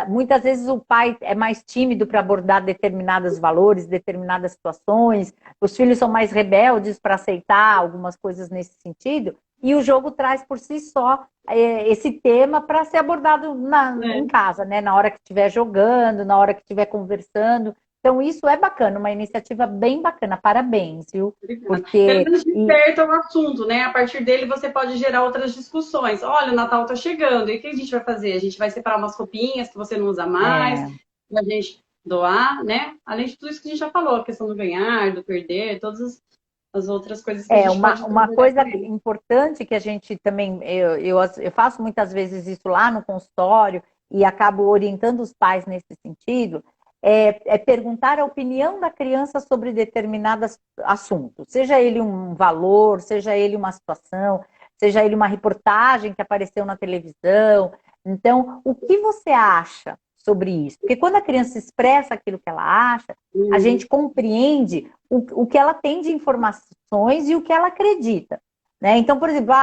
muitas vezes o pai é mais tímido para abordar determinados valores, determinadas situações, os filhos são mais rebeldes para aceitar algumas coisas nesse sentido, e o jogo traz por si só esse tema para ser abordado em casa, né? Na hora que estiver jogando, na hora que estiver conversando. Então, isso é bacana, uma iniciativa bem bacana. Parabéns, viu? Pelo Porque. menos desperta o assunto, né? A partir dele você pode gerar outras discussões. Olha, o Natal tá chegando, e o que a gente vai fazer? A gente vai separar umas roupinhas que você não usa mais, É, pra gente doar, né? Além de tudo isso que a gente já falou, a questão do ganhar, do perder, todas as outras coisas que a gente pode uma trabalhar coisa com ele. importante que a gente também, eu faço muitas vezes isso lá no consultório e acabo orientando os pais nesse sentido, é perguntar a opinião da criança sobre determinados assuntos, seja ele um valor, seja ele uma situação, seja ele uma reportagem que apareceu na televisão. Então, o que você acha sobre isso? Porque quando a criança expressa aquilo que ela acha, a gente compreende o que ela tem de informações e o que ela acredita. Né? Então, por exemplo,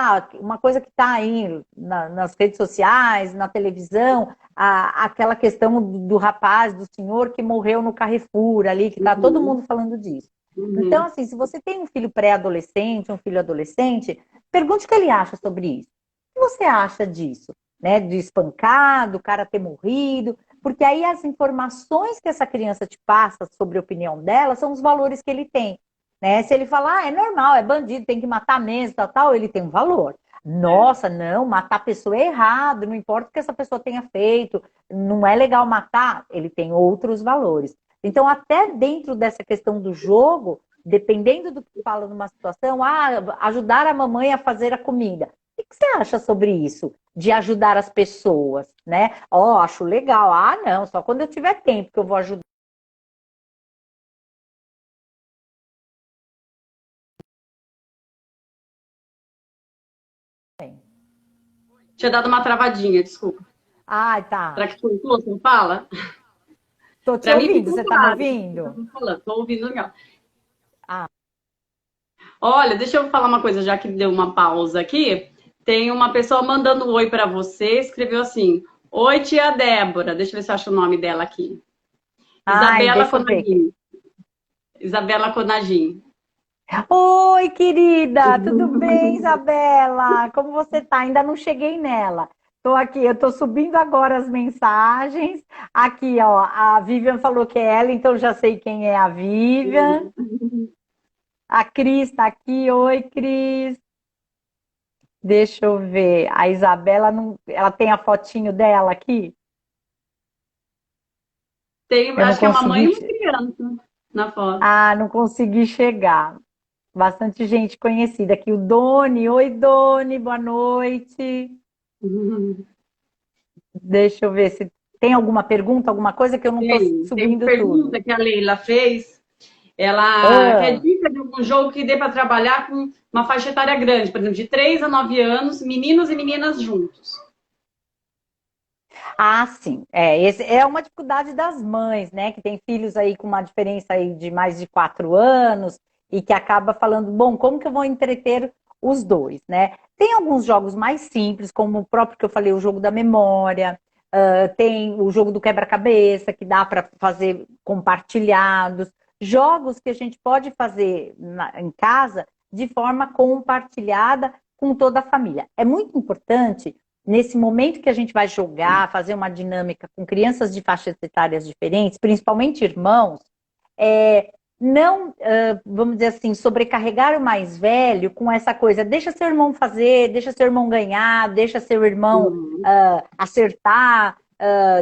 uma coisa que está aí nas redes sociais, na televisão, aquela questão do rapaz, do senhor que morreu no Carrefour ali, que está todo mundo falando disso. Então, assim, se você tem um filho pré-adolescente, um filho adolescente, pergunte o que ele acha sobre isso. O que você acha disso? Né? De espancar, do cara ter morrido, porque aí as informações que essa criança te passa sobre a opinião dela são os valores que ele tem. Né? Se ele falar, é normal, é bandido, tem que matar mesmo, tal, ele tem um valor. Nossa, não, matar a pessoa é errado, não importa o que essa pessoa tenha feito, não é legal matar, ele tem outros valores. Então, até dentro dessa questão do jogo, dependendo do que fala numa situação, ajudar a mamãe a fazer a comida. O que você acha sobre isso? De ajudar as pessoas, né? Acho legal. Não, só quando eu tiver tempo que eu vou ajudar. Tinha dado uma travadinha, desculpa. Tá. Será que você não fala? Tô te Para mim ouvindo, ficou você tá me claro. ouvindo? Tô ouvindo legal. Ah. Olha, deixa eu falar uma coisa, já que deu uma pausa aqui. Tem uma pessoa mandando um oi para você, escreveu assim: Oi, tia Débora. Deixa eu ver se eu acho o nome dela aqui. Isabela Deixa eu ver. Conagin. Isabela Conagin. Oi, querida, tudo bem, Isabela? Como você tá? Ainda não cheguei nela. Tô aqui, eu tô subindo agora as mensagens. Aqui, ó, a Vivian falou que é ela, então já sei quem é a Vivian. A Cris tá aqui. Oi, Cris. Deixa eu ver. A Isabela não, ela tem a fotinho dela aqui? Tem, Eu não acho que é uma mãe consegui. e uma criança na foto. Não consegui chegar. Bastante gente conhecida aqui. O Doni. Oi, Doni, boa noite. Deixa eu ver se tem alguma pergunta, alguma coisa que eu não estou Tem uma subindo tudo. pergunta que a Leila fez. Ela quer Ah, dica de algum jogo que dê para trabalhar com uma faixa etária grande, por exemplo, de 3 a 9 anos, meninos e meninas juntos. sim. Esse é uma dificuldade das mães, né? Que tem filhos aí com uma diferença aí de mais de 4 anos e que acaba falando, bom, como que eu vou entreter os dois, né? Tem alguns jogos mais simples, como o próprio que eu falei, o jogo da memória, tem o jogo do quebra-cabeça, que dá para fazer compartilhados, jogos que a gente pode fazer em casa de forma compartilhada com toda a família. É muito importante nesse momento que a gente vai jogar, fazer uma dinâmica com crianças de faixas etárias diferentes, principalmente irmãos, não, vamos dizer assim, sobrecarregar o mais velho com essa coisa, deixa seu irmão fazer, deixa seu irmão ganhar, deixa seu irmão acertar,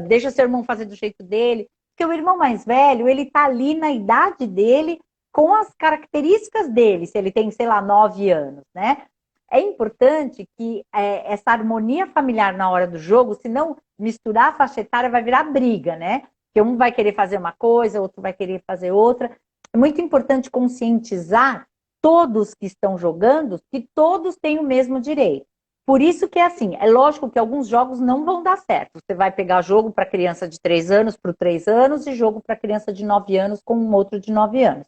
deixa seu irmão fazer do jeito dele, porque o irmão mais velho, ele tá ali na idade dele, com as características dele, se ele tem, sei lá, 9 anos, né? É importante que essa harmonia familiar na hora do jogo, se não misturar a faixa etária, vai virar briga, né? Porque um vai querer fazer uma coisa, outro vai querer fazer outra. É muito importante conscientizar todos que estão jogando que todos têm o mesmo direito. Por isso que é assim, é lógico que alguns jogos não vão dar certo. Você vai pegar jogo para criança de 3 anos para 3 anos e jogo para criança de 9 anos com um outro de 9 anos.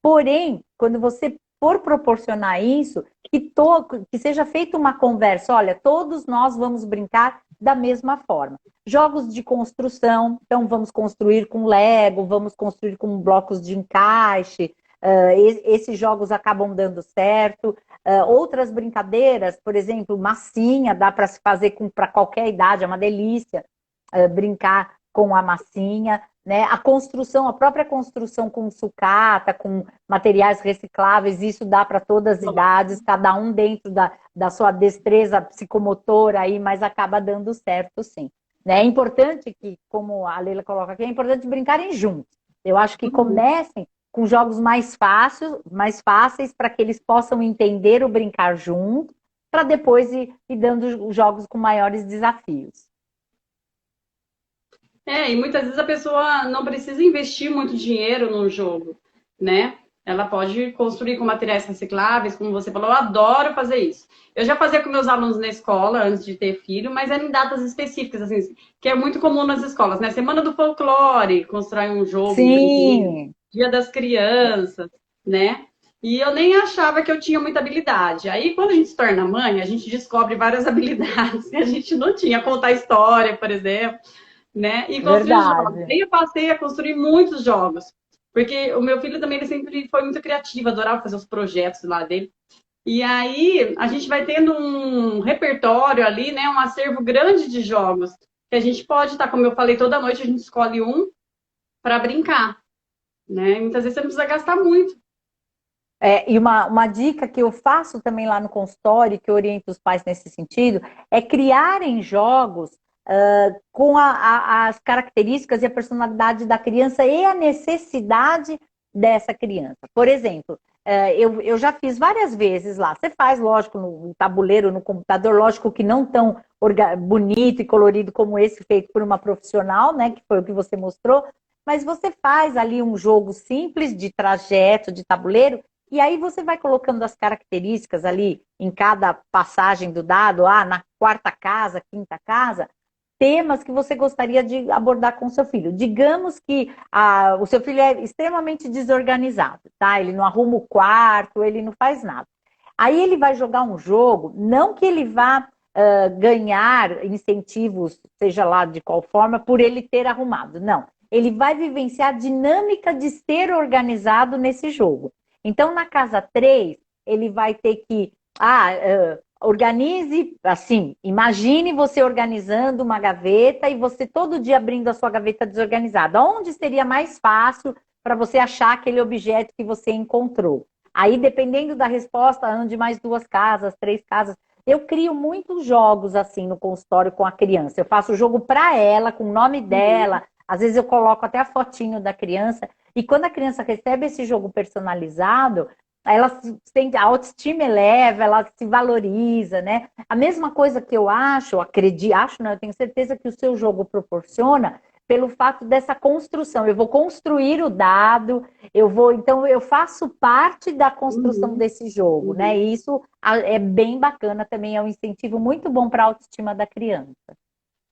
Porém, quando você for proporcionar isso, que seja feita uma conversa, olha, todos nós vamos brincar da mesma forma. Jogos de construção, então vamos construir com Lego, vamos construir com blocos de encaixe, esses jogos acabam dando certo. Outras brincadeiras, por exemplo, massinha, dá para se fazer para qualquer idade, é uma delícia brincar com a massinha, né? A construção, a própria construção com sucata, com materiais recicláveis, isso dá para todas as idades, cada um dentro da sua destreza psicomotora aí, mas acaba dando certo sim. Né? É importante que, como a Leila coloca aqui, é importante brincarem juntos. Eu acho que comecem com jogos mais fáceis para que eles possam entender o brincar junto, para depois ir dando jogos com maiores desafios. E muitas vezes a pessoa não precisa investir muito dinheiro num jogo, né? Ela pode construir com materiais recicláveis, como você falou, eu adoro fazer isso. Eu já fazia com meus alunos na escola, antes de ter filho, mas era em datas específicas, assim, que é muito comum nas escolas, né? Semana do folclore, constrói um jogo, um brinquedo, Sim, Dia das Crianças, né? E eu nem achava que eu tinha muita habilidade. Aí, quando a gente se torna mãe, a gente descobre várias habilidades que a gente não tinha. Contar história, por exemplo, né? E construir jogos. verdade. Aí eu passei a construir muitos jogos. Porque o meu filho também ele sempre foi muito criativo, adorava fazer os projetos lá dele. E aí a gente vai tendo um repertório ali, né? Um acervo grande de jogos. Que a gente pode estar, como eu falei, toda noite a gente escolhe um para brincar. Né? E muitas vezes você não precisa gastar muito. E uma dica que eu faço também lá no consultório, que eu oriento os pais nesse sentido, é criarem jogos com as características e a personalidade da criança e a necessidade dessa criança. Por exemplo, eu já fiz várias vezes lá. Você faz, lógico, no tabuleiro, no computador, lógico que não tão bonito e colorido como esse feito por uma profissional, né, que foi o que você mostrou, mas você faz ali um jogo simples de trajeto, de tabuleiro, e aí você vai colocando as características ali em cada passagem do dado, na quarta casa, quinta casa, temas que você gostaria de abordar com o seu filho. Digamos que o seu filho é extremamente desorganizado, tá? Ele não arruma o quarto, ele não faz nada. Aí ele vai jogar um jogo, não que ele vá ganhar incentivos, seja lá de qual forma, por ele ter arrumado. Não. Ele vai vivenciar a dinâmica de ser organizado nesse jogo. Então, na casa 3, ele vai ter que organize, assim, imagine você organizando uma gaveta e você todo dia abrindo a sua gaveta desorganizada. Onde seria mais fácil para você achar aquele objeto que você encontrou? Aí, dependendo da resposta, ande mais 2 casas, 3 casas. Eu crio muitos jogos assim no consultório com a criança. Eu faço o jogo para ela, com o nome dela. Às vezes eu coloco até a fotinho da criança. E quando a criança recebe esse jogo personalizado, ela sente, a autoestima eleva, ela se valoriza, né? A mesma coisa que eu acho, não, eu tenho certeza que o seu jogo proporciona pelo fato dessa construção. Eu vou construir o dado, então eu faço parte da construção Uhum, desse jogo, né? uhum. E isso é bem bacana também, é um incentivo muito bom para a autoestima da criança.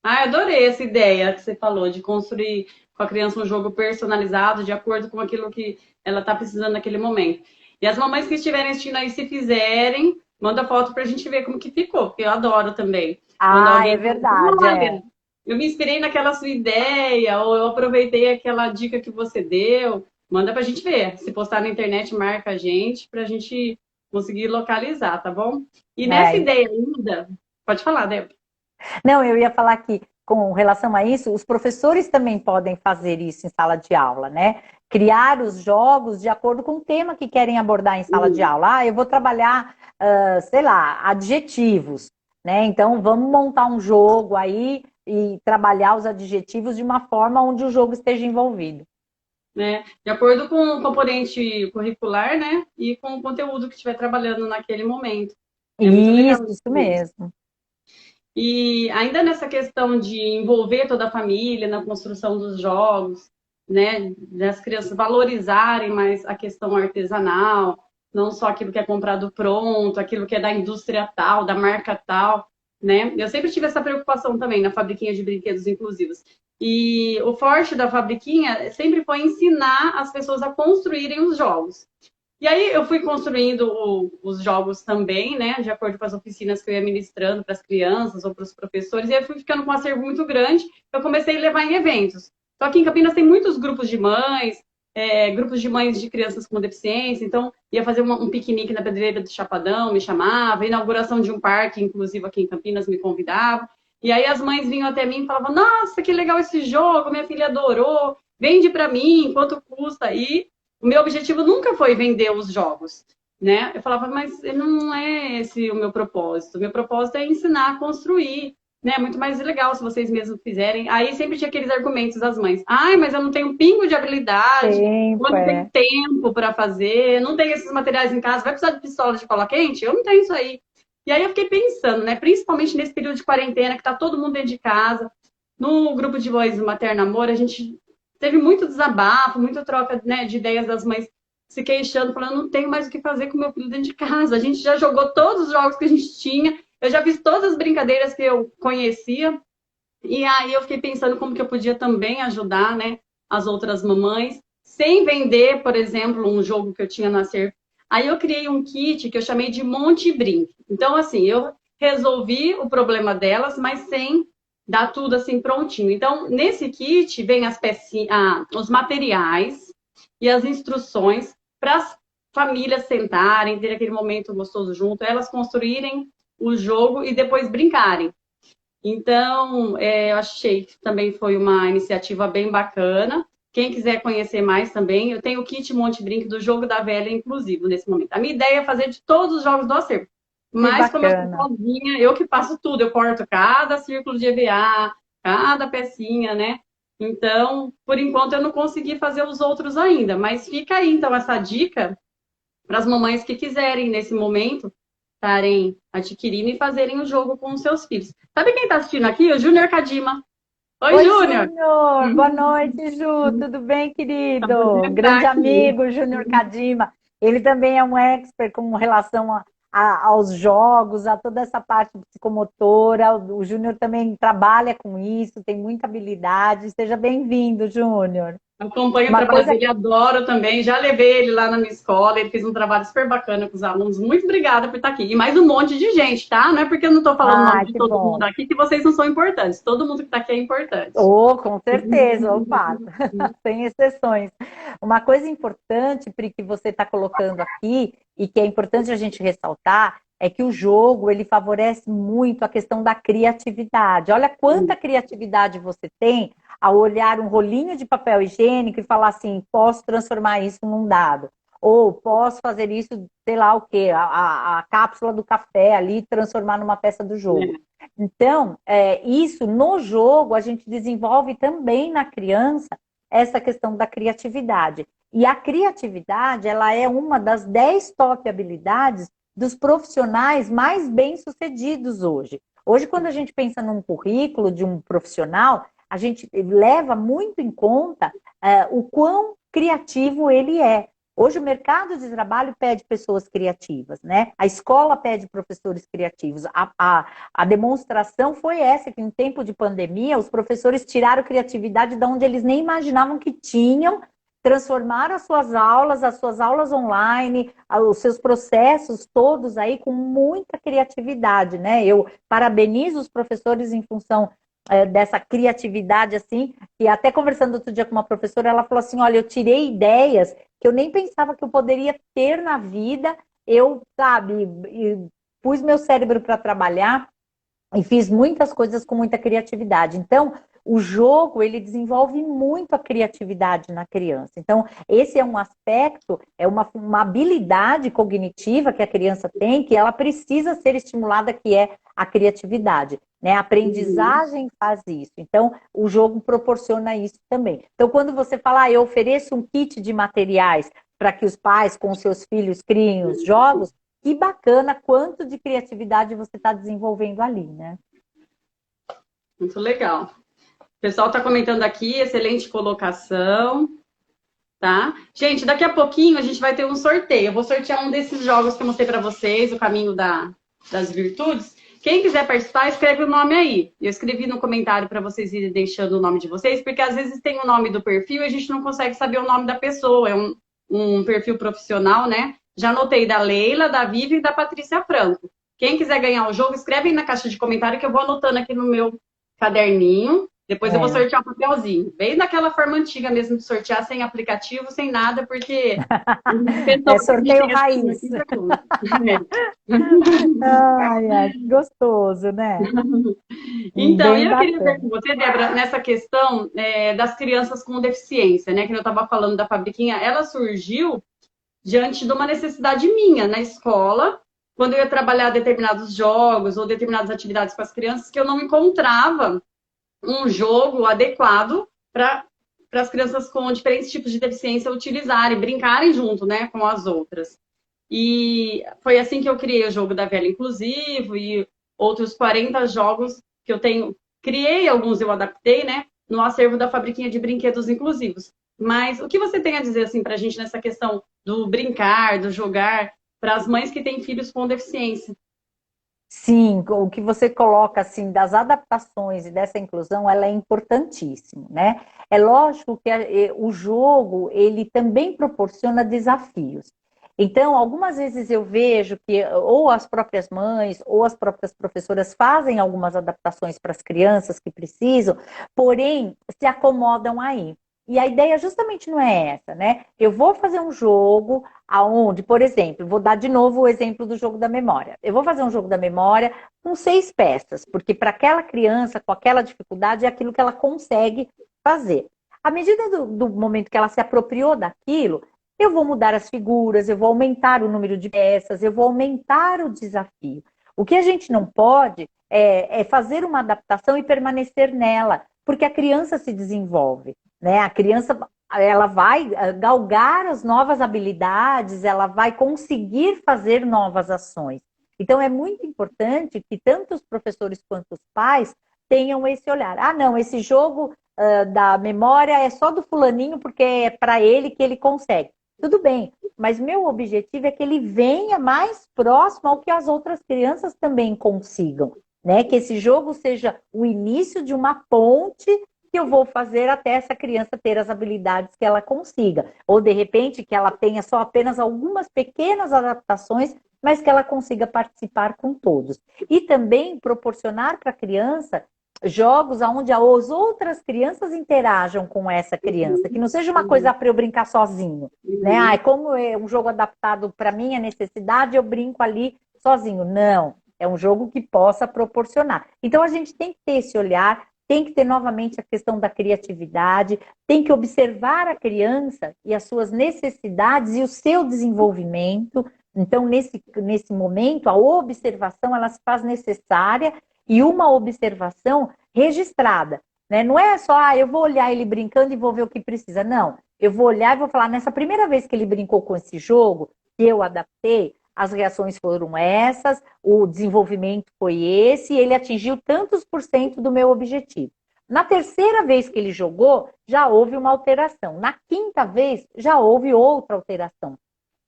Ah, eu adorei essa ideia que você falou de construir com a criança um jogo personalizado de acordo com aquilo que ela está precisando naquele momento. E as mamães que estiverem assistindo aí, se fizerem, manda foto para a gente ver como que ficou, porque eu adoro também. Quando É alguém fala, verdade, olha, eu me inspirei naquela sua ideia, ou eu aproveitei aquela dica que você deu, manda para a gente ver. Se postar na internet, marca a gente para a gente conseguir localizar, tá bom? E nessa é. ideia ainda, pode falar, Débora. Não, eu ia falar que, com relação a isso, os professores também podem fazer isso em sala de aula, né? Criar os jogos de acordo com o tema que querem abordar em sala de aula. Eu vou trabalhar, sei lá, adjetivos, né? Então, vamos montar um jogo aí e trabalhar os adjetivos de uma forma onde o jogo esteja envolvido. Né? De acordo com o componente curricular, né? E com o conteúdo que estiver trabalhando naquele momento. É muito legal Isso isso mesmo. mesmo. E ainda nessa questão de envolver toda a família na construção dos jogos, né? Das crianças valorizarem mais a questão artesanal, não só aquilo que é comprado pronto, aquilo que é da indústria tal, da marca tal, né? Eu sempre tive essa preocupação também na fabriquinha de brinquedos inclusivos. E o forte da fabriquinha sempre foi ensinar as pessoas a construírem os jogos. E aí eu fui construindo os jogos também, né, de acordo com as oficinas que eu ia ministrando para as crianças ou para os professores, e aí fui ficando com um acervo muito grande, eu comecei a levar em eventos. Só que em Campinas tem muitos grupos de mães de crianças com deficiência, então ia fazer um piquenique na Pedreira do Chapadão, me chamava, inauguração de um parque, inclusive aqui em Campinas, me convidava. E aí as mães vinham até mim e falavam, nossa, que legal esse jogo, minha filha adorou, vende para mim, quanto custa? E o meu objetivo nunca foi vender os jogos, né? Eu falava, mas não é esse o meu propósito. O meu propósito é ensinar a construir, né? Muito mais legal se vocês mesmos fizerem. Aí sempre tinha aqueles argumentos das mães. Ai, mas eu não tenho um pingo de habilidade, eu Tempo, não tenho tempo para fazer, não tenho esses materiais em casa, vai precisar de pistola de cola quente? Eu não tenho isso aí. E aí eu fiquei pensando, né? Principalmente nesse período de quarentena, que tá todo mundo dentro de casa. no grupo de mães do Materno Amor, a gente teve muito desabafo, muita troca, né, de ideias das mães se queixando, falando, não tenho mais o que fazer com meu filho dentro de casa. A gente já jogou todos os jogos que a gente tinha, eu já fiz todas as brincadeiras que eu conhecia, e aí eu fiquei pensando como que eu podia também ajudar, né, as outras mamães, sem vender, por exemplo, um jogo que eu tinha na Ser. Aí eu criei um kit que eu chamei de Monte Brinque. Então, assim, eu resolvi o problema delas, mas sem dar tudo assim prontinho. Então, nesse kit vem as pecinhas, os materiais e as instruções para as famílias sentarem, ter aquele momento gostoso junto, elas construírem o jogo e depois brincarem. Então, eu achei que também foi uma iniciativa bem bacana. Quem quiser conhecer mais também, eu tenho o kit Monte Drink do Jogo da Velha, inclusive, nesse momento. A minha ideia é fazer de todos os jogos do acervo. Que Mas, como eu sou bacana. sozinha, eu que faço tudo. Eu corto cada círculo de EVA, cada pecinha, né? Então, por enquanto, eu não consegui fazer os outros ainda. Mas fica aí, então, essa dica para as mamães que quiserem, nesse momento, estarem adquirindo e fazerem o jogo com os seus filhos. Sabe quem está assistindo aqui? O Júnior Kadima. Oi, Oi, Júnior! Júnior! Boa noite, Ju! Tudo bem, querido? Tá Grande aqui. amigo, Júnior Kadima. Ele também é um expert com relação aos jogos, a toda essa parte psicomotora. O Júnior também trabalha com isso, tem muita habilidade. Seja bem-vindo, Júnior. Acompanho o Uma trabalho coisa dele, adoro também. Já levei ele lá na minha escola, ele fez um trabalho super bacana com os alunos. Muito obrigada por estar aqui. E mais um monte de gente, tá? Não é porque eu não estou falando o nome Ai, de que todo mundo bom. aqui que vocês não são importantes. Todo mundo que está aqui é importante. Oh, com certeza, opa, sem exceções. Uma coisa importante, Pri, que você está colocando aqui, e que é importante a gente ressaltar, é que o jogo, ele favorece muito a questão da criatividade. Olha quanta criatividade você tem ao olhar um rolinho de papel higiênico e falar assim, posso transformar isso num dado. Ou posso fazer isso, sei lá o quê, a cápsula do café ali, transformar numa peça do jogo. Então, isso no jogo a gente desenvolve também na criança essa questão da criatividade. E a criatividade, ela é uma das 10 top habilidades dos profissionais mais bem-sucedidos hoje. Hoje, quando a gente pensa num currículo de um profissional, a gente leva muito em conta o quão criativo ele é. Hoje o mercado de trabalho pede pessoas criativas, né? A escola pede professores criativos. A demonstração foi essa, que em tempo de pandemia, os professores tiraram criatividade de onde eles nem imaginavam que tinham, transformaram as suas aulas online, os seus processos todos aí com muita criatividade, né? Eu parabenizo os professores em função dessa criatividade, assim, e até conversando outro dia com uma professora, ela falou assim, olha, eu tirei ideias que eu nem pensava que eu poderia ter na vida, eu, sabe, pus meu cérebro para trabalhar e fiz muitas coisas com muita criatividade. Então, o jogo, ele desenvolve muito a criatividade na criança. Então, esse é um aspecto, é uma habilidade cognitiva que a criança tem, que ela precisa ser estimulada, que é a criatividade. Né? A aprendizagem faz isso. Então, o jogo proporciona isso também. Então, quando você fala, eu ofereço um kit de materiais para que os pais com seus filhos criem os jogos, que bacana quanto de criatividade você está desenvolvendo ali, né? Muito legal. O pessoal está comentando aqui, excelente colocação, tá? Gente, daqui a pouquinho a gente vai ter um sorteio. Eu vou sortear um desses jogos que eu mostrei para vocês, o Caminho das Virtudes. Quem quiser participar, escreve o nome aí. Eu escrevi no comentário para vocês irem deixando o nome de vocês, porque às vezes tem o nome do perfil e a gente não consegue saber o nome da pessoa. É um perfil profissional, né? Já anotei da Leila, da Vivi e da Patrícia Franco. Quem quiser ganhar o jogo, escreve aí na caixa de comentário que eu vou anotando aqui no meu caderninho. Depois eu vou sortear um papelzinho. Bem daquela forma antiga mesmo de sortear, sem aplicativo, sem nada, porque É pessoas que a gente sorteio tem assistindo raiz. aqui perguntam. Ai, ai, que gostoso, né? Então, Bem eu queria ver bacana. com você, Débora, nessa questão das crianças com deficiência, né? Que eu estava falando da Fabriquinha, ela surgiu diante de uma necessidade minha na escola, quando eu ia trabalhar determinados jogos ou determinadas atividades com as crianças, que eu não encontrava um jogo adequado para as crianças com diferentes tipos de deficiência utilizarem, brincarem junto, né, com as outras. E foi assim que eu criei o jogo da Velha Inclusivo e outros 40 jogos que eu tenho Criei alguns, eu adaptei, né, no acervo da Fabriquinha de Brinquedos Inclusivos. Mas o que você tem a dizer assim para a gente nessa questão do brincar, do jogar, para as mães que têm filhos com deficiência? Sim, o que você coloca assim das adaptações e dessa inclusão, ela é importantíssimo, né? É lógico que o jogo ele também proporciona desafios. Então, algumas vezes eu vejo que ou as próprias mães ou as próprias professoras fazem algumas adaptações para as crianças que precisam, porém se acomodam aí. E a ideia justamente não é essa, né? Eu vou fazer um jogo aonde, por exemplo, vou dar de novo o exemplo do jogo da memória. Eu vou fazer um jogo da memória com 6 peças, porque para aquela criança com aquela dificuldade é aquilo que ela consegue fazer. À medida do momento que ela se apropriou daquilo, eu vou mudar as figuras, eu vou aumentar o número de peças, eu vou aumentar o desafio. O que a gente não pode é fazer uma adaptação e permanecer nela, porque a criança se desenvolve, né? A criança ela vai galgar as novas habilidades, ela vai conseguir fazer novas ações. Então, é muito importante que tanto os professores quanto os pais tenham esse olhar. Ah, não, esse jogo da memória é só do fulaninho porque é para ele que ele consegue. Tudo bem, mas meu objetivo é que ele venha mais próximo ao que as outras crianças também consigam, né? Que esse jogo seja o início de uma ponte que eu vou fazer até essa criança ter as habilidades que ela consiga. Ou, de repente, que ela tenha só apenas algumas pequenas adaptações, mas que ela consiga participar com todos. E também proporcionar para a criança jogos onde as outras crianças interajam com essa criança, que não seja uma coisa para eu brincar sozinho, né? Ah, como é um jogo adaptado para minha necessidade, eu brinco ali sozinho. Não, é um jogo que possa proporcionar. Então a gente tem que ter esse olhar, tem que ter novamente a questão da criatividade, tem que observar a criança e as suas necessidades e o seu desenvolvimento. Então, nesse momento, a observação ela se faz necessária e uma observação registrada. Né? Não é só, eu vou olhar ele brincando e vou ver o que precisa. Não, eu vou olhar e vou falar, nessa primeira vez que ele brincou com esse jogo, que eu adaptei, as reações foram essas, o desenvolvimento foi esse, e ele atingiu tantos por cento do meu objetivo. Na terceira vez que ele jogou, já houve uma alteração. Na quinta vez, já houve outra alteração.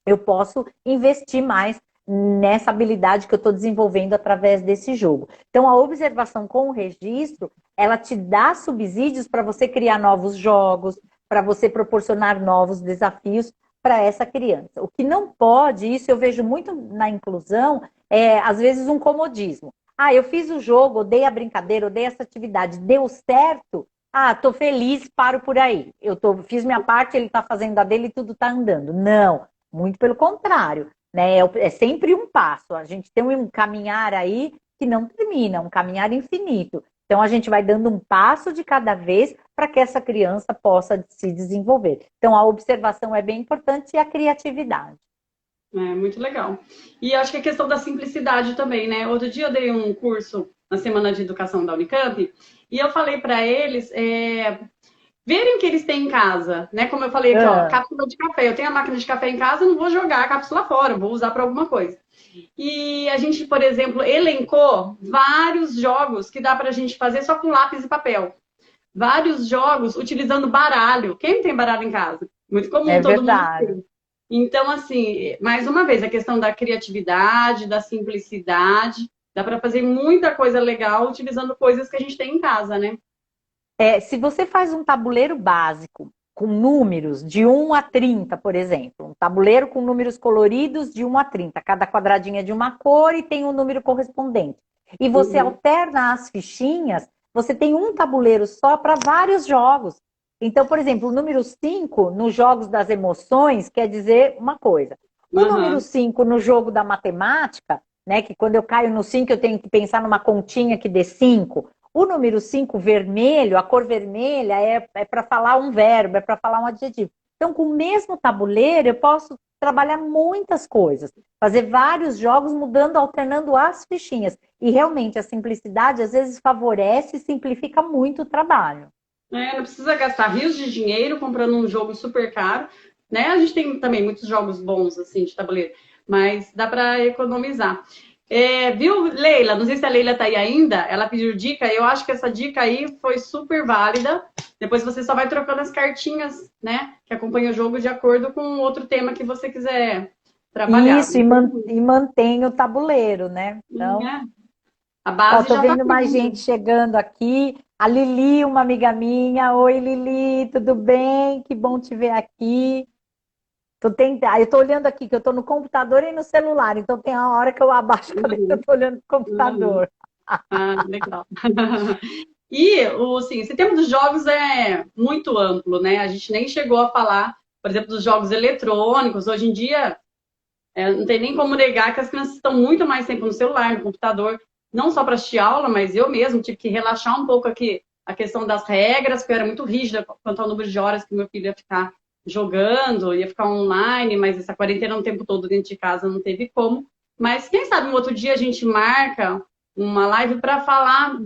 Eu posso investir mais nessa habilidade que eu estou desenvolvendo através desse jogo. Então, a observação com o registro, ela te dá subsídios para você criar novos jogos, para você proporcionar novos desafios para essa criança. O que não pode, isso eu vejo muito na inclusão, é às vezes um comodismo. Ah, eu fiz o jogo, odeio a brincadeira, odeio essa atividade, deu certo? Ah, tô feliz, paro por aí. Fiz minha parte, ele está fazendo a dele e tudo está andando. Não, muito pelo contrário, né? É sempre um passo. A gente tem um caminhar aí que não termina, um caminhar infinito. Então, a gente vai dando um passo de cada vez para que essa criança possa se desenvolver. Então, a observação é bem importante e a criatividade. É muito legal. E acho que a questão da simplicidade também, né? Outro dia eu dei um curso na Semana de Educação da Unicamp e eu falei para eles verem o que eles têm em casa, né? Como eu falei aqui, ó, cápsula de café. Eu tenho a máquina de café em casa, não vou jogar a cápsula fora, vou usar para alguma coisa. E a gente, por exemplo, elencou vários jogos que dá para a gente fazer só com lápis e papel. Vários jogos utilizando baralho. Quem tem baralho em casa? Muito comum, todo verdade. mundo tem. Então, assim, mais uma vez, a questão da criatividade, da simplicidade, dá para fazer muita coisa legal utilizando coisas que a gente tem em casa, né? Se você faz um tabuleiro básico com números de 1 a 30, por exemplo, um tabuleiro com números coloridos de 1 a 30, cada quadradinho é de uma cor e tem um número correspondente. E você alterna as fichinhas, você tem um tabuleiro só para vários jogos. Então, por exemplo, o número 5 nos jogos das emoções quer dizer uma coisa. O número 5 no jogo da matemática, né, que quando eu caio no 5 eu tenho que pensar numa continha que dê 5. O número 5 vermelho, a cor vermelha, é para falar um verbo, é para falar um adjetivo. Então, com o mesmo tabuleiro, eu posso trabalhar muitas coisas, fazer vários jogos, mudando, alternando as fichinhas. E realmente a simplicidade às vezes favorece e simplifica muito o trabalho. Não precisa gastar rios de dinheiro comprando um jogo super caro, né? A gente tem também muitos jogos bons assim de tabuleiro, mas dá para economizar. Viu, Leila? Não sei se a Leila tá aí ainda. Ela pediu dica. Eu acho que essa dica aí foi super válida. Depois você só vai trocando as cartinhas, né? Que acompanha o jogo de acordo com outro tema que você quiser trabalhar. Isso, e mantém o tabuleiro, né? Então, Né? A ó, base tô já tá vendo mais pronta. gente chegando aqui. A Lili, uma amiga minha. Oi, Lili, tudo bem? Que bom te ver aqui. Eu tô olhando aqui, que eu tô no computador e no celular, então tem a hora que eu abaixo a cabeça, eu Uhum, tô olhando pro uhum. computador. Ah, legal. E assim, esse tema dos jogos é muito amplo, né? A gente nem chegou a falar, por exemplo, dos jogos eletrônicos. Hoje em dia, não tem nem como negar que as crianças estão muito mais tempo no celular, no computador, não só para assistir aula, mas eu mesmo tive que relaxar um pouco aqui a questão das regras, porque eu era muito rígida quanto ao número de horas que meu filho ia ficar jogando, ia ficar online, mas essa quarentena o tempo todo dentro de casa não teve como. Mas quem sabe um outro dia a gente marca uma live para falar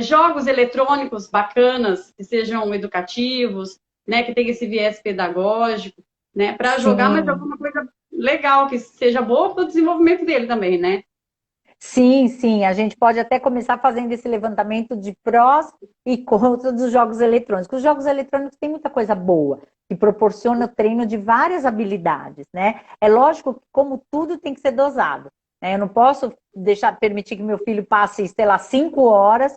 jogos eletrônicos bacanas, que sejam educativos, né, que tenham esse viés pedagógico, né, para jogar, mas Sim, alguma coisa legal, que seja boa para o desenvolvimento dele também, né? sim, sim. A gente pode até começar fazendo esse levantamento de prós e contras dos jogos eletrônicos. Os jogos eletrônicos têm muita coisa boa, que proporciona o treino de várias habilidades, né? É lógico que, como tudo, tem que ser dosado, né? Eu não posso permitir que meu filho passe, sei lá, 5 horas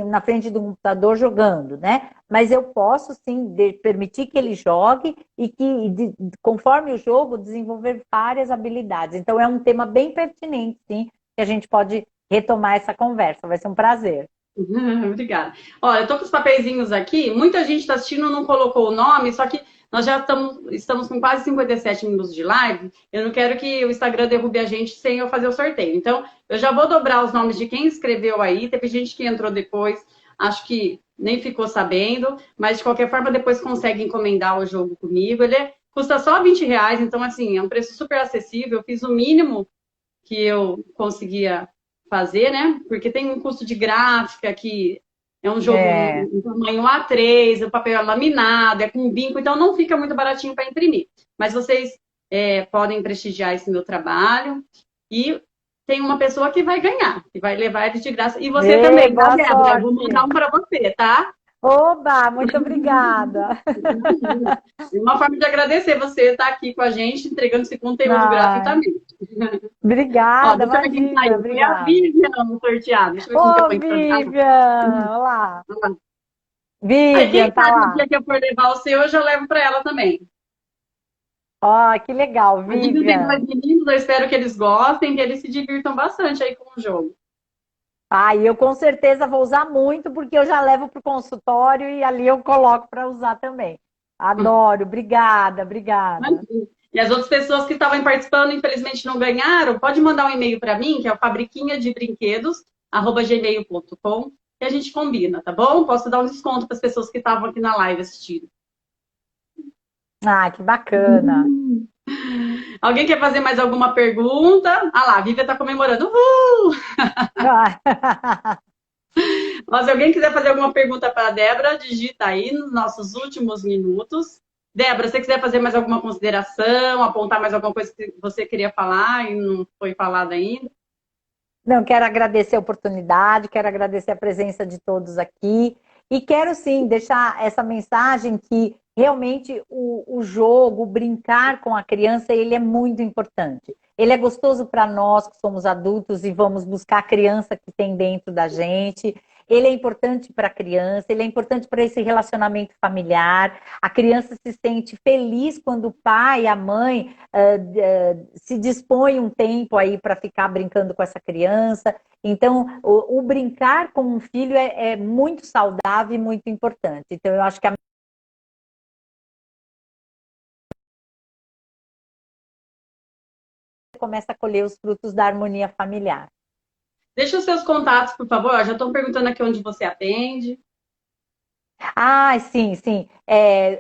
na frente do computador jogando, né? Mas eu posso sim permitir que ele jogue e que, conforme o jogo, desenvolver várias habilidades. Então é um tema bem pertinente, sim, que a gente pode retomar essa conversa. Vai ser um prazer. Obrigada. Olha, eu tô com os papeizinhos aqui. Muita gente está assistindo, não colocou o nome, só que nós já estamos com quase 57 minutos de live. Eu não quero que o Instagram derrube a gente sem eu fazer o sorteio. Então, eu já vou dobrar os nomes de quem escreveu aí. Teve gente que entrou depois, acho que nem ficou sabendo, mas de qualquer forma, depois consegue encomendar o jogo comigo. Custa só R$ 20, então, assim, é um preço super acessível. Eu fiz o mínimo que eu conseguia fazer, né? Porque tem um custo de gráfica que é um jogo É, em tamanho A3, o papel é laminado, é com vinco, então não fica muito baratinho para imprimir. Mas vocês podem prestigiar esse meu trabalho e tem uma pessoa que vai ganhar, que vai levar ele de graça. E você também, tá, boa Débora? Eu vou mandar um sorte. para você, tá? Oba, muito obrigada. Imagina. É uma forma de agradecer você estar aqui com a gente, entregando esse conteúdo Ai, gratuitamente. Ó, obrigada, deixa eu ver quem imagina, saiu. Foi a obrigada. Vivian sorteada. Deixa eu ver quem que eu Ô, vou encantar. Vivian, olá. Aí, quem Vivian, tá sabe o lá. dia que eu for levar o seu, eu já levo para ela também. Ó, que legal, A Vivian tem dois Vivian. meninos, eu espero que eles gostem, que eles se divirtam bastante aí com o jogo. Ah, e eu com certeza vou usar muito, porque eu já levo para o consultório e ali eu coloco para usar também. Adoro, obrigada, obrigada. Imagina. E as outras pessoas que estavam participando, infelizmente não ganharam, pode mandar um e-mail para mim, que é o fabriquinhadebrinquedos@gmail.com, que a gente combina, tá bom? Posso dar um desconto para as pessoas que estavam aqui na live assistindo. Ah, que bacana. Alguém quer fazer mais alguma pergunta? Ah lá, a Vivian está comemorando. Uhul! Mas se alguém quiser fazer alguma pergunta para a Débora, digita aí nos nossos últimos minutos. Débora, se você quiser fazer mais alguma consideração, apontar mais alguma coisa que você queria falar e não foi falado ainda. Não, quero agradecer a oportunidade, quero agradecer a presença de todos aqui e quero sim deixar essa mensagem que realmente o jogo, o brincar com a criança, ele é muito importante. Ele é gostoso para nós que somos adultos e vamos buscar a criança que tem dentro da gente. Ele é importante para a criança, ele é importante para esse relacionamento familiar. A criança se sente feliz quando o pai, a mãe se dispõe um tempo aí para ficar brincando com essa criança. Então, o brincar com um filho é muito saudável e muito importante. Então, eu acho que a começa a colher os frutos da harmonia familiar. Deixa os seus contatos, por favor. Já estão perguntando aqui onde você atende. Ah, sim, sim.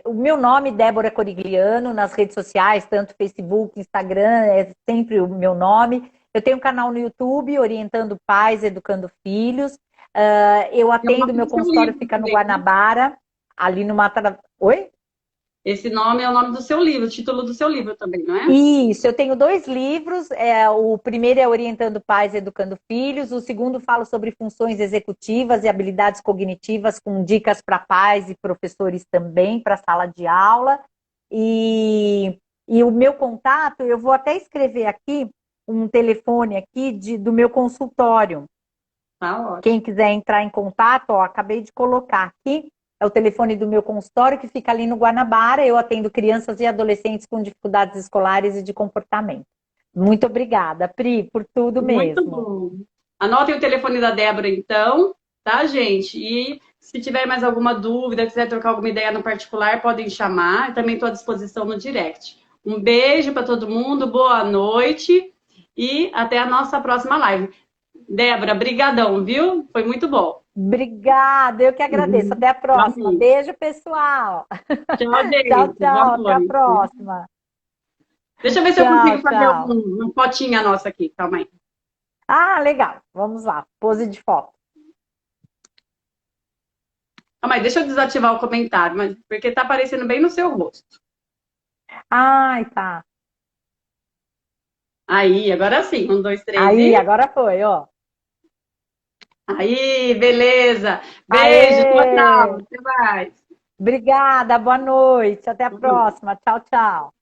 O meu nome, Débora Corigliano, nas redes sociais, tanto Facebook, Instagram, é sempre o meu nome. Eu tenho um canal no YouTube, Orientando Pais, Educando Filhos. Eu Eu atendo, meu mando seu consultório livro fica no também, né? Guanabara, ali no Mata. Oi? Esse nome é o nome do seu livro, o título do seu livro também, não é? Isso, eu tenho 2 livros. O primeiro é Orientando Pais, Educando Filhos. O segundo fala sobre funções executivas e habilidades cognitivas, com dicas para pais e professores também, para a sala de aula. E o meu contato, eu vou até escrever aqui um telefone aqui do meu consultório. Tá Quem ótimo. quiser entrar em contato, ó, acabei de colocar aqui. É o telefone do meu consultório, que fica ali no Guanabara. Eu atendo crianças e adolescentes com dificuldades escolares e de comportamento. Muito obrigada, Pri, por tudo Muito mesmo. bom. Anotem o telefone da Débora, então, tá, gente? E se tiver mais alguma dúvida, quiser trocar alguma ideia no particular, podem chamar. Eu também estou à disposição no direct. Um beijo para todo mundo, boa noite e até a nossa próxima live. Débora, brigadão, viu? Foi muito bom. Obrigada, eu que agradeço. Até a próxima. Amém. Beijo, pessoal. Tchau, Tchau, gente. Boa tchau. Até a noite. próxima. Deixa eu ver se eu Tchau, consigo fazer tchau. uma fotinha nossa aqui. Calma aí. Ah, legal. Vamos lá. Pose de foto. Calma aí, deixa eu desativar o comentário, mas porque tá aparecendo bem no seu rosto. Ai, tá. Aí, agora sim. Um, dois, três Aí, e. agora foi, ó. Aí, beleza. Beijo, tchau, Aê! tchau. Até mais. Obrigada, boa noite. Até a Boa noite. próxima. Tchau, tchau.